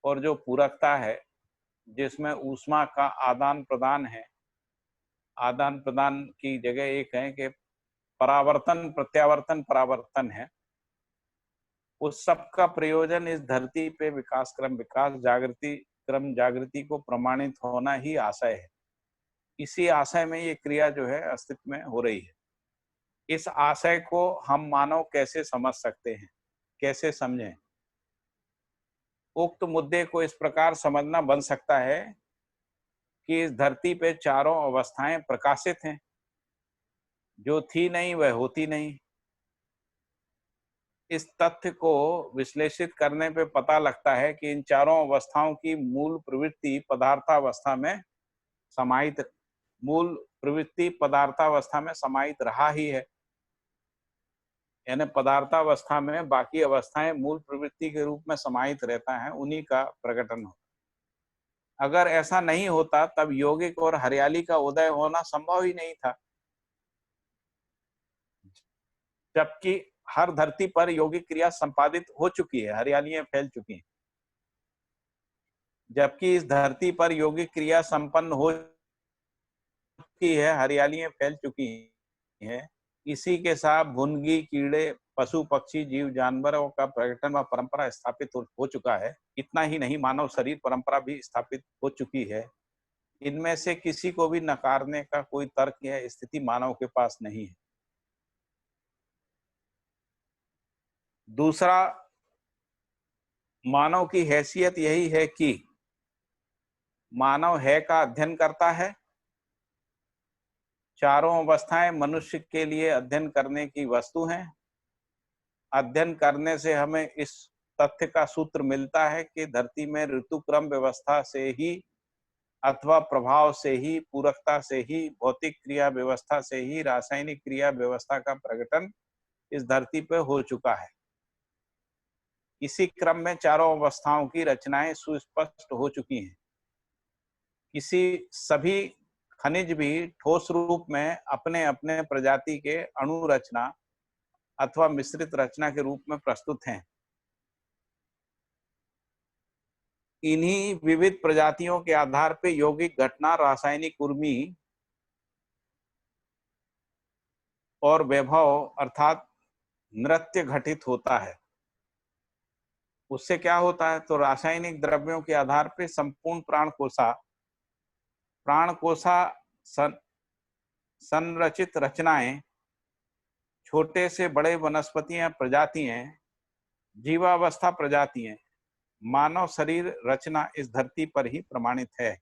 और जो पूरकता है, जिसमें ऊष्मा का आदान प्रदान है, आदान प्रदान की जगह एक है कि परावर्तन प्रत्यावर्तन परावर्तन है, उस सब का प्रयोजन इस धरती पे विकास क्रम विकास, जागृति क्रम जागृति को प्रमाणित होना ही आशय है। इसी आशय में ये क्रिया जो है अस्तित्व में हो रही है। इस आशय को हम मानव कैसे समझ सकते हैं, कैसे समझें? उक्त मुद्दे को इस प्रकार समझना बन सकता है कि इस धरती पे चारों अवस्थाएं प्रकाशित हैं, जो थी नहीं वह होती नहीं। इस तथ्य को विश्लेषित करने पे पता लगता है कि इन चारों अवस्थाओं की मूल प्रवृत्ति पदार्थावस्था में समाहित रहा ही है। यानी पदार्थावस्था में बाकी अवस्थाएं मूल प्रवृत्ति के रूप में समाहित रहता है, उन्हीं का प्रकटन होता। अगर ऐसा नहीं होता तब यौगिक और हरियाली का उदय होना संभव ही नहीं था, जबकि हर धरती पर यौगिक क्रिया संपादित हो चुकी है, हरियालियां फैल चुकी हैं। जबकि इस धरती पर यौगिक क्रिया संपन्न हो चुकी है, हरियालियां फैल चुकी हैं, इसी के साथ भुनगी, कीड़े, पशु पक्षी, जीव जानवरों का प्रकटन व परंपरा स्थापित हो चुका है। इतना ही नहीं, मानव शरीर परंपरा भी स्थापित हो चुकी है। इनमें से किसी को भी नकारने का कोई तर्क या स्थिति मानव के पास नहीं है। दूसरा, मानव की हैसियत यही है कि मानव है का अध्ययन करता है। चारों अवस्थाएं मनुष्य के लिए अध्ययन करने की वस्तु हैं। अध्ययन करने से हमें इस तथ्य का सूत्र मिलता है कि धरती में ऋतुक्रम व्यवस्था से ही अथवा प्रभाव से ही, पूरकता से ही, भौतिक क्रिया व्यवस्था से ही रासायनिक क्रिया व्यवस्था का प्रकटन इस धरती पर हो चुका है। इसी क्रम में चारों अवस्थाओं की रचनाएं सुस्पष्ट हो चुकी हैं। सभी खनिज भी ठोस रूप में अपने अपने प्रजाति के अणु रचना अथवा मिश्रित रचना के रूप में प्रस्तुत हैं। इन्हीं विविध प्रजातियों के आधार पर यौगिक घटना, रासायनिक उर्मी और वैभव अर्थात नृत्य घटित होता है। उससे क्या होता है? तो रासायनिक द्रव्यों के आधार पर संपूर्ण प्राणकोशा संरचित रचनाएं, छोटे से बड़े वनस्पतियां प्रजातियां, जीवावस्था प्रजातियां, मानव शरीर रचना इस धरती पर ही प्रमाणित है।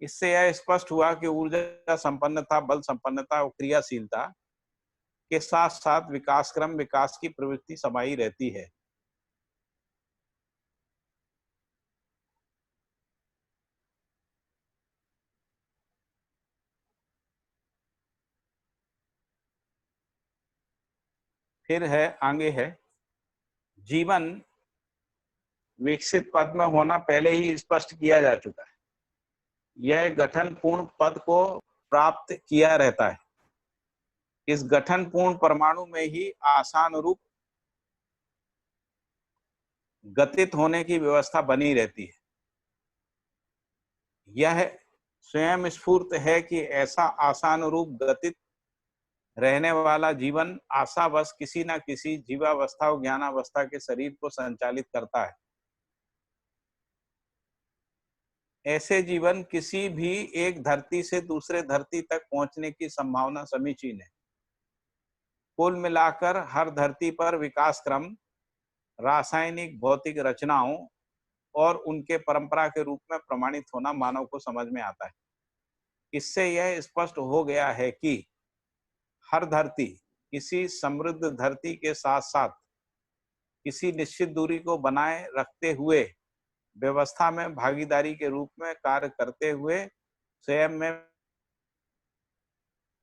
इससे यह स्पष्ट हुआ कि ऊर्जा संपन्नता, बल संपन्नता और क्रियाशीलता के साथ साथ विकास क्रम विकास की प्रवृत्ति समाई रहती है। फिर है आगे है जीवन विकसित पद में होना पहले ही स्पष्ट किया जा चुका है। यह गठन पूर्ण पद को प्राप्त किया रहता है। इस गठन पूर्ण परमाणु में ही आसान रूप गतित होने की व्यवस्था बनी रहती है। यह स्वयं स्फूर्त है कि ऐसा आसान रूप गतित रहने वाला जीवन आशावश किसी न किसी जीवावस्था और ज्ञानावस्था के शरीर को संचालित करता है। ऐसे जीवन किसी भी एक धरती से दूसरे धरती तक पहुंचने की संभावना समीचीन है। कुल मिलाकर हर धरती पर विकास क्रम रासायनिक भौतिक रचनाओं और उनके परंपरा के रूप में प्रमाणित होना मानव को समझ में आता है। इससे यह स्पष्ट हो गया है कि हर धरती किसी समृद्ध धरती के साथ साथ किसी निश्चित दूरी को बनाए रखते हुए व्यवस्था में भागीदारी के रूप में कार्य करते हुए स्वयं में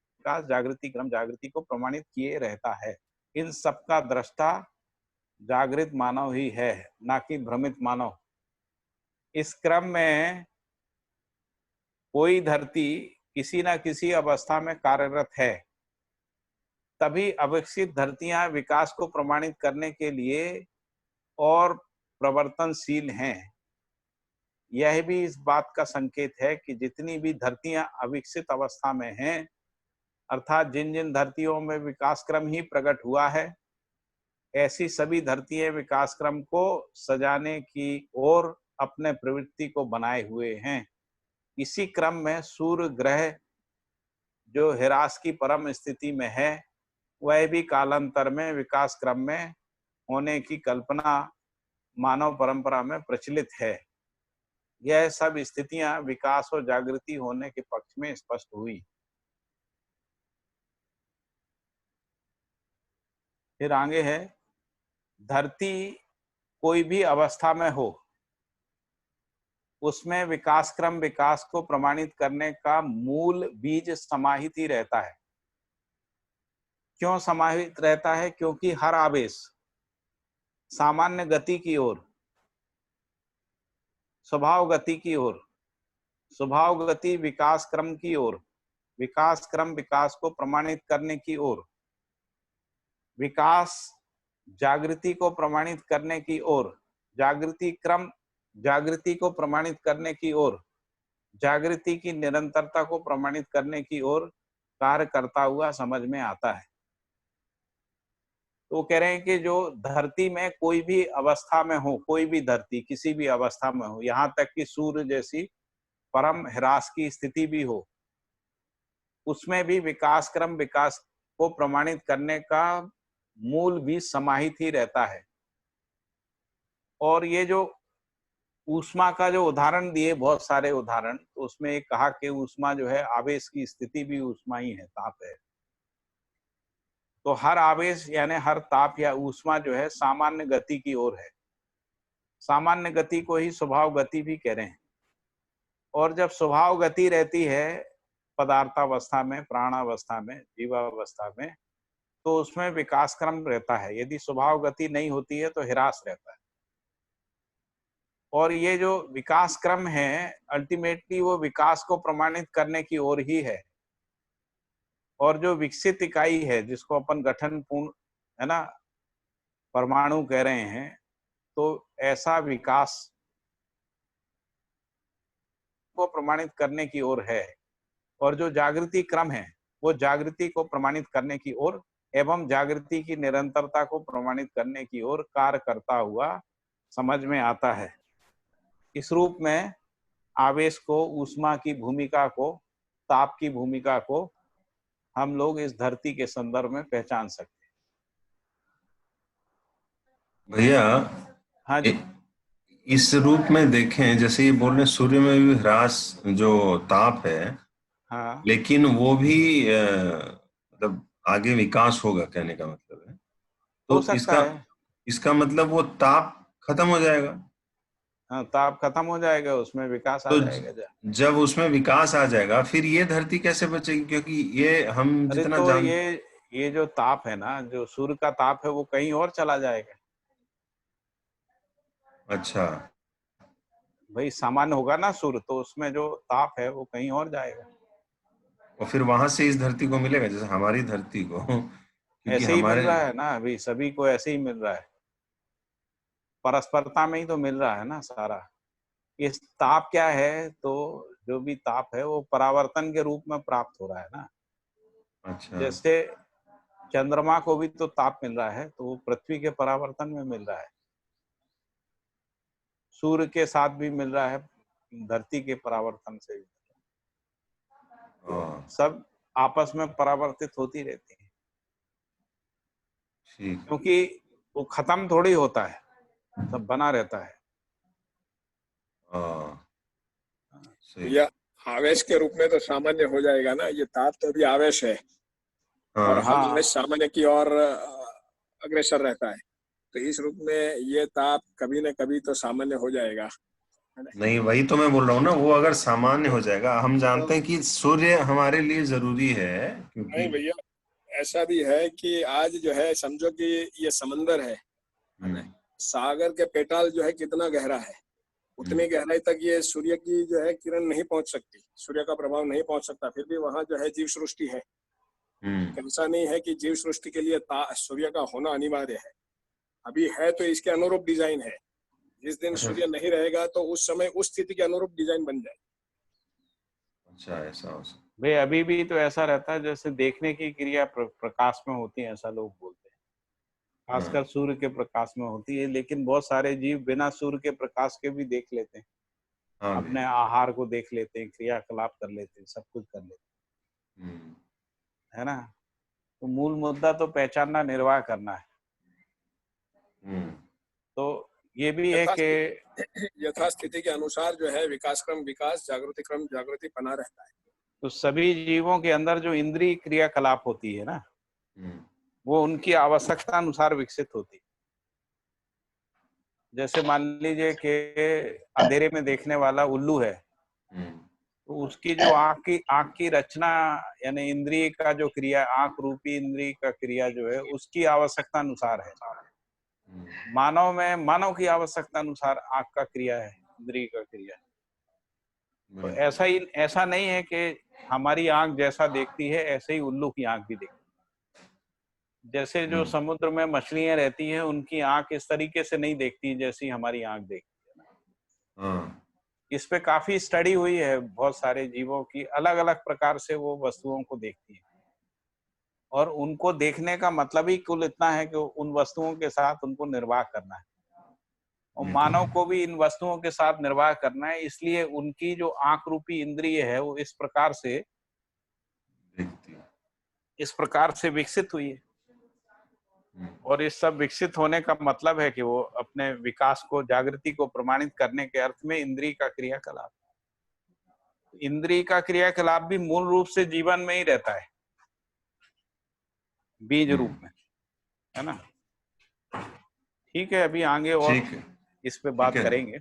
विकास जागृति क्रम जागृति को प्रमाणित किए रहता है। इन सबका दृष्टा जागृत मानव ही है, ना कि भ्रमित मानव। इस क्रम में कोई धरती किसी न किसी अवस्था में कार्यरत है, तभी अविकसित धरतियां विकास को प्रमाणित करने के लिए और प्रवर्तनशील हैं। यह भी इस बात का संकेत है कि जितनी भी धरतियां अविकसित अवस्था में हैं, अर्थात जिन जिन धरतियों में विकास क्रम ही प्रकट हुआ है, ऐसी सभी धरतियां विकास क्रम को सजाने की ओर अपने प्रवृत्ति को बनाए हुए हैं। इसी क्रम में सूर्य ग्रह जो हिरास की परम स्थिति में है, वह भी कालांतर में विकास क्रम में होने की कल्पना मानव परंपरा में प्रचलित है। यह सब स्थितियां विकास और जागृति होने के पक्ष में स्पष्ट हुई। फिर आगे है धरती कोई भी अवस्था में हो, उसमें विकास क्रम विकास को प्रमाणित करने का मूल बीज समाहित ही रहता है। क्यों समाहित रहता है? क्योंकि हर आवेश सामान्य गति की ओर, स्वभाव गति की ओर, स्वभाव गति विकास क्रम की ओर, विकास क्रम विकास को प्रमाणित करने की ओर, विकास जागृति को प्रमाणित करने की ओर, जागृति क्रम जागृति को प्रमाणित करने की ओर, जागृति की निरंतरता को प्रमाणित करने की ओर कार्य करता हुआ समझ में आता है। तो कह रहे हैं कि जो धरती में कोई भी अवस्था में हो, कोई भी धरती किसी भी अवस्था में हो, यहाँ तक कि सूर्य जैसी परम ह्रास की स्थिति भी हो, उसमें भी विकास क्रम विकास को प्रमाणित करने का मूल भी समाहित ही रहता है। और ये जो ऊष्मा का जो उदाहरण दिए, बहुत सारे उदाहरण, तो उसमें एक कहा कि ऊष्मा जो है आवेश की स्थिति भी ऊष्मा ही है, ताप है। तो हर आवेश यानी हर ताप या ऊष्मा जो है सामान्य गति की ओर है। सामान्य गति को ही स्वभाव गति भी कह रहे हैं। और जब स्वभाव गति रहती है पदार्थावस्था में, प्राणावस्था में, जीवावस्था में, तो उसमें विकास क्रम रहता है। यदि स्वभाव गति नहीं होती है तो ह्रास रहता है। और ये जो विकास क्रम है, अल्टीमेटली वो विकास को प्रमाणित करने की ओर ही है। और जो विकसित इकाई है, जिसको अपन गठन पूर्ण है ना परमाणु कह रहे हैं, तो ऐसा विकास को प्रमाणित करने की ओर है। और जो जागृति क्रम है, वो जागृति को प्रमाणित करने की ओर एवं जागृति की निरंतरता को प्रमाणित करने की ओर कार्य करता हुआ समझ में आता है। इस रूप में आवेश को, ऊष्मा की भूमिका को, ताप की भूमिका को हम लोग इस धरती के संदर्भ में पहचान सकते हैं। भैया हाँ जी। इस रूप में देखें, जैसे ये बोल रहे हैं सूर्य में भी ह्रास जो ताप है, हाँ, लेकिन वो भी मतलब आगे विकास होगा, कहने का मतलब है। हो तो सकता है। इसका मतलब वो ताप खत्म हो जाएगा। हाँ, ताप खत्म हो जाएगा, उसमें विकास आ तो जाएगा। जब उसमें विकास आ जाएगा, फिर ये धरती कैसे बचेगी? क्योंकि ये हम अरे जितना तो जान ये ये जो ताप है ना, जो सूर्य का ताप है, वो कहीं और चला जाएगा। अच्छा। भाई सामान्य होगा ना सूर्य, तो उसमें जो ताप है वो कहीं और जाएगा। और फिर वहां से इस धरती को मिलेगा, जैसे हमारी धरती को, क्योंकि ऐसे ही मिल हमारे। रहा है ना अभी, सभी को ऐसे ही मिल रहा है, परस्परता में ही तो मिल रहा है ना सारा। इस ताप क्या है, तो जो भी ताप है वो परावर्तन के रूप में प्राप्त हो रहा है ना। अच्छा। जैसे चंद्रमा को भी तो ताप मिल रहा है, तो वो पृथ्वी के परावर्तन में मिल रहा है। सूर्य के साथ भी मिल रहा है, धरती के परावर्तन से भी। हाँ, सब आपस में परावर्तित होती रहती है, ठीक। क्योंकि वो खत्म थोड़ी होता है, सब बना रहता है। हाँ, सही। या आवेश के रूप में तो सामान्य हो जाएगा ना, ये ताप तो भी आवेश है और हाँ, हम हाँ, आवेश सामान्य की ओर अग्रसर रहता है, तो इस रूप में ये ताप कभी न कभी तो सामान्य हो जाएगा, है ना। नहीं, वही तो मैं बोल रहा हूँ ना, वो अगर सामान्य हो जाएगा, हम तो जानते हैं कि सूर्य हमारे लिए जरूरी है, क्योंकि। नहीं भैया, ऐसा भी है कि आज जो है समझो कि ये समंदर है ना, हम्म, सागर के पेटाल जो है कितना गहरा है, उतनी गहराई तक ये सूर्य की जो है किरण नहीं पहुंच सकती, सूर्य का प्रभाव नहीं पहुंच सकता, फिर भी वहां जो है जीव सृष्टि है। ऐसा नहीं है कि जीव सृष्टि के लिए सूर्य का होना अनिवार्य है, अभी है तो इसके अनुरूप डिजाइन है, जिस दिन अच्छा। सूर्य नहीं रहेगा तो उस समय उस स्थिति के अनुरूप डिजाइन बन जाए। अच्छा, ऐसा हो सकता। भाई अभी भी तो ऐसा रहता है जैसे देखने की क्रिया प्रकाश में होती है, ऐसा लोग बोलते हैं। खासकर हाँ, सूर्य के प्रकाश में होती है, लेकिन बहुत सारे जीव बिना सूर्य के प्रकाश के भी देख लेते हैं, हाँ अपने भैया। आहार को देख लेते हैं, क्रियाकलाप कर लेते हैं, सब कुछ कर लेते हम्म, हैं, है ना। तो मूल मुद्दा तो पहचानना, निर्वाह करना है। हम्म, तो ये भी है कि यथास्थिति के अनुसार जो है विकास क्रम विकास, जागृति क्रम जागृति बना रहता है। तो सभी जीवों के अंदर जो इंद्रिय क्रियाकलाप होती है ना, हम्म, वो उनकी आवश्यकता अनुसार विकसित होती है। जैसे मान लीजिए कि अंधेरे में देखने वाला उल्लू है, हम्म, तो उसकी जो आंख की रचना, यानी इंद्रिय का जो क्रिया, आंख रूपी इंद्रिय का क्रिया जो है उसकी आवश्यकता अनुसार है। मानव में मानव की आवश्यकता अनुसार आंख का क्रिया है, इंद्रिय का क्रिया है। तो बिल्कुल। ऐसा नहीं है कि हमारी आंख जैसा देखती है ऐसे ही उल्लू की आंख भी देखती है। जैसे जो हम्म, समुद्र में मछलियां रहती हैं, उनकी आंख इस तरीके से नहीं देखती जैसी हमारी आंख देखती है। हाँ, इस पे काफी स्टडी हुई है, बहुत सारे जीवों की अलग अलग प्रकार से वो वस्तुओं को देखती है, और उनको देखने का मतलब ही कुल इतना है कि उन वस्तुओं के साथ उनको निर्वाह करना है। और ये तो मानव है। को भी इन वस्तुओं के साथ निर्वाह करना है, इसलिए उनकी जो आंख रूपी इंद्रिय है वो देखती है। इस प्रकार से विकसित हुई है। और इस सब विकसित होने का मतलब है कि वो अपने विकास को, जागृति को प्रमाणित करने के अर्थ में इंद्रिय का क्रियाकलाप, इंद्रिय का क्रियाकलाप भी मूल रूप से जीवन में ही रहता है, बीज रूप में, है ना। ठीक है, अभी आगे और ठीक है। इस पे ठीक बात है। करेंगे।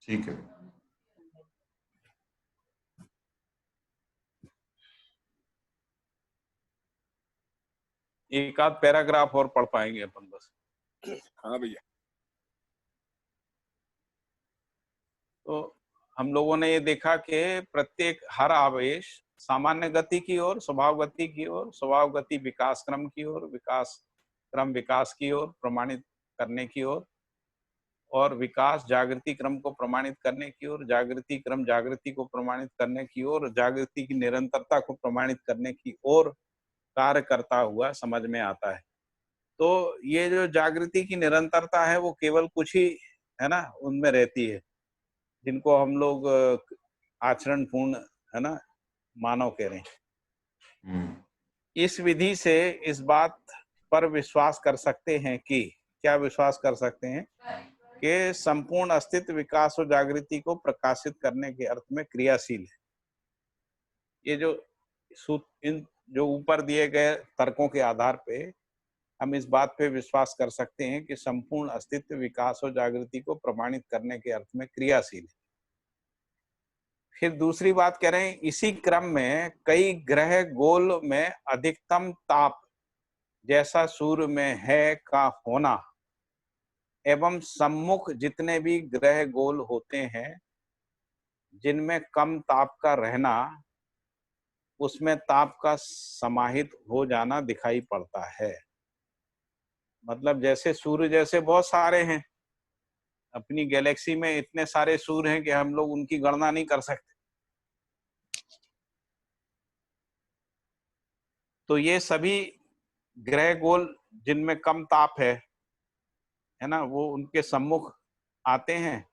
ठीक है। एक आध पैराग्राफ और पढ़ पाएंगे अपन बस। हाँ भैया। तो हम लोगों ने ये देखा कि प्रत्येक हर आवेश सामान्य गति की ओर, स्वभाव गति की ओर, स्वभाव गति विकास क्रम की ओर, विकास क्रम विकास की ओर प्रमाणित करने की ओर, और विकास जागृति क्रम को प्रमाणित करने की ओर, जागृति क्रम जागृति को प्रमाणित करने की ओर, जागृति की निरंतरता को प्रमाणित करने की ओर कार्य करता हुआ समझ में आता है। तो ये जो जागृति की निरंतरता है वो केवल कुछ ही, है ना, उनमें रहती है, जिनको हम लोग आचरण पूर्ण, है ना, मानव कह रहे हैं। इस विधि से इस बात पर विश्वास कर सकते हैं कि, क्या विश्वास कर सकते हैं कि संपूर्ण अस्तित्व विकास और जागृति को प्रकाशित करने के अर्थ में क्रियाशील है। ये जो इन जो ऊपर दिए गए तर्कों के आधार पे हम इस बात पे विश्वास कर सकते हैं कि संपूर्ण अस्तित्व विकास और जागृति को प्रमाणित करने के अर्थ में क्रियाशील है। फिर दूसरी बात कह रहे हैं, इसी क्रम में कई ग्रह गोल में अधिकतम ताप जैसा सूर्य में है का होना एवं सम्मुख जितने भी ग्रह गोल होते हैं जिनमें कम ताप का रहना, उसमें ताप का समाहित हो जाना दिखाई पड़ता है। मतलब जैसे सूर्य जैसे बहुत सारे हैं, अपनी गैलेक्सी में इतने सारे सूर्य हैं कि हम लोग उनकी गणना नहीं कर सकते। तो ये सभी ग्रह गोल जिनमें कम ताप है ना, वो उनके सम्मुख आते हैं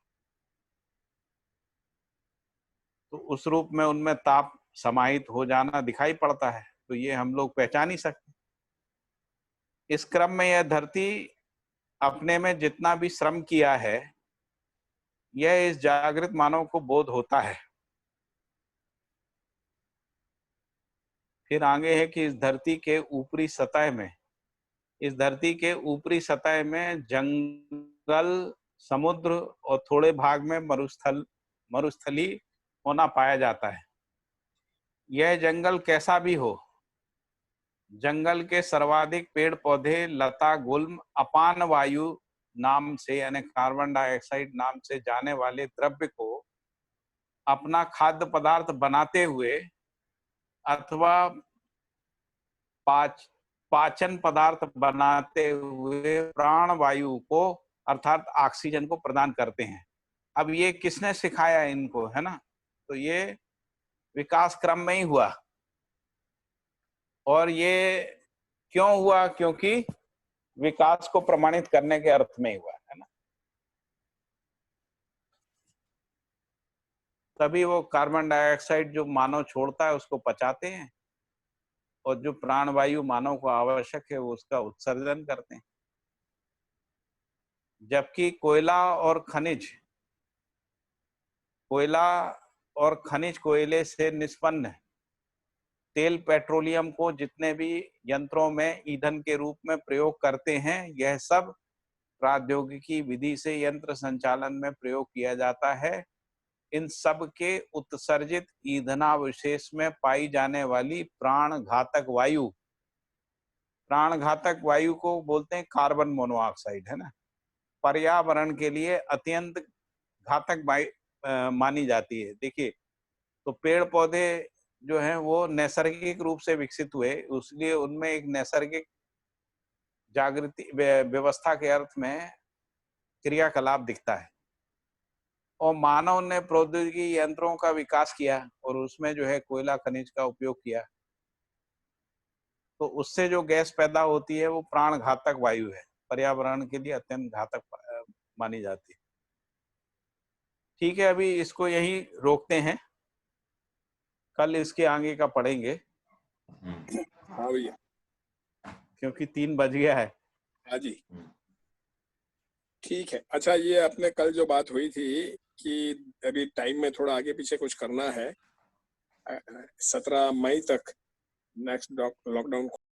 तो उस रूप में उनमें ताप समाहित हो जाना दिखाई पड़ता है। तो ये हम लोग पहचान ही सकते। इस क्रम में यह धरती अपने में जितना भी श्रम किया है, यह इस जागृत मानव को बोध होता है। फिर आगे है कि इस धरती के ऊपरी सतह में जंगल, समुद्र और थोड़े भाग में मरुस्थली होना पाया जाता है। यह जंगल कैसा भी हो, जंगल के सर्वाधिक पेड़ पौधे, लता, गुल्म अपान वायु नाम से यानी कार्बन डाइऑक्साइड नाम से जाने वाले द्रव्य को अपना खाद्य पदार्थ बनाते हुए अथवा पाचन पदार्थ बनाते हुए प्राण वायु को अर्थात ऑक्सीजन को प्रदान करते हैं। अब ये किसने सिखाया इनको, है ना? तो ये विकास क्रम में ही हुआ। और ये क्यों हुआ? क्योंकि विकास को प्रमाणित करने के अर्थ में ही हुआ, है ना? तभी वो कार्बन डाइऑक्साइड जो मानव छोड़ता है उसको पचाते हैं और जो प्राणवायु मानव को आवश्यक है वो उसका उत्सर्जन करते हैं। जबकि कोयला और खनिज कोयले से निष्पन्न तेल, पेट्रोलियम को जितने भी यंत्रों में ईंधन के रूप में प्रयोग करते हैं, यह सब प्रौद्योगिकी विधि से यंत्र संचालन में प्रयोग किया जाता है। इन सब के उत्सर्जित ईंधनावशेष में पाई जाने वाली प्राणघातक वायु को बोलते हैं कार्बन मोनोऑक्साइड, है ना? पर्यावरण के लिए अत्यंत घातक मानी जाती है। देखिए, तो पेड़ पौधे जो हैं वो नैसर्गिक रूप से विकसित हुए, इसलिए उनमें एक नैसर्गिक जागृति व्यवस्था के अर्थ में क्रियाकलाप दिखता है। और मानव ने प्रौद्योगिकी यंत्रों का विकास किया और उसमें जो है कोयला खनिज का उपयोग किया, तो उससे जो गैस पैदा होती है वो प्राणघातक वायु है, पर्यावरण के लिए अत्यंत घातक मानी जाती है। ठीक है, अभी इसको यहीं रोकते हैं, कल इसके आगे का पढ़ेंगे। हाँ भैया, क्योंकि 3 बज गया है। हाँ जी, ठीक है। अच्छा, ये अपने कल जो बात हुई थी कि अभी टाइम में थोड़ा आगे पीछे कुछ करना है, 17 मई तक नेक्स्ट लॉकडाउन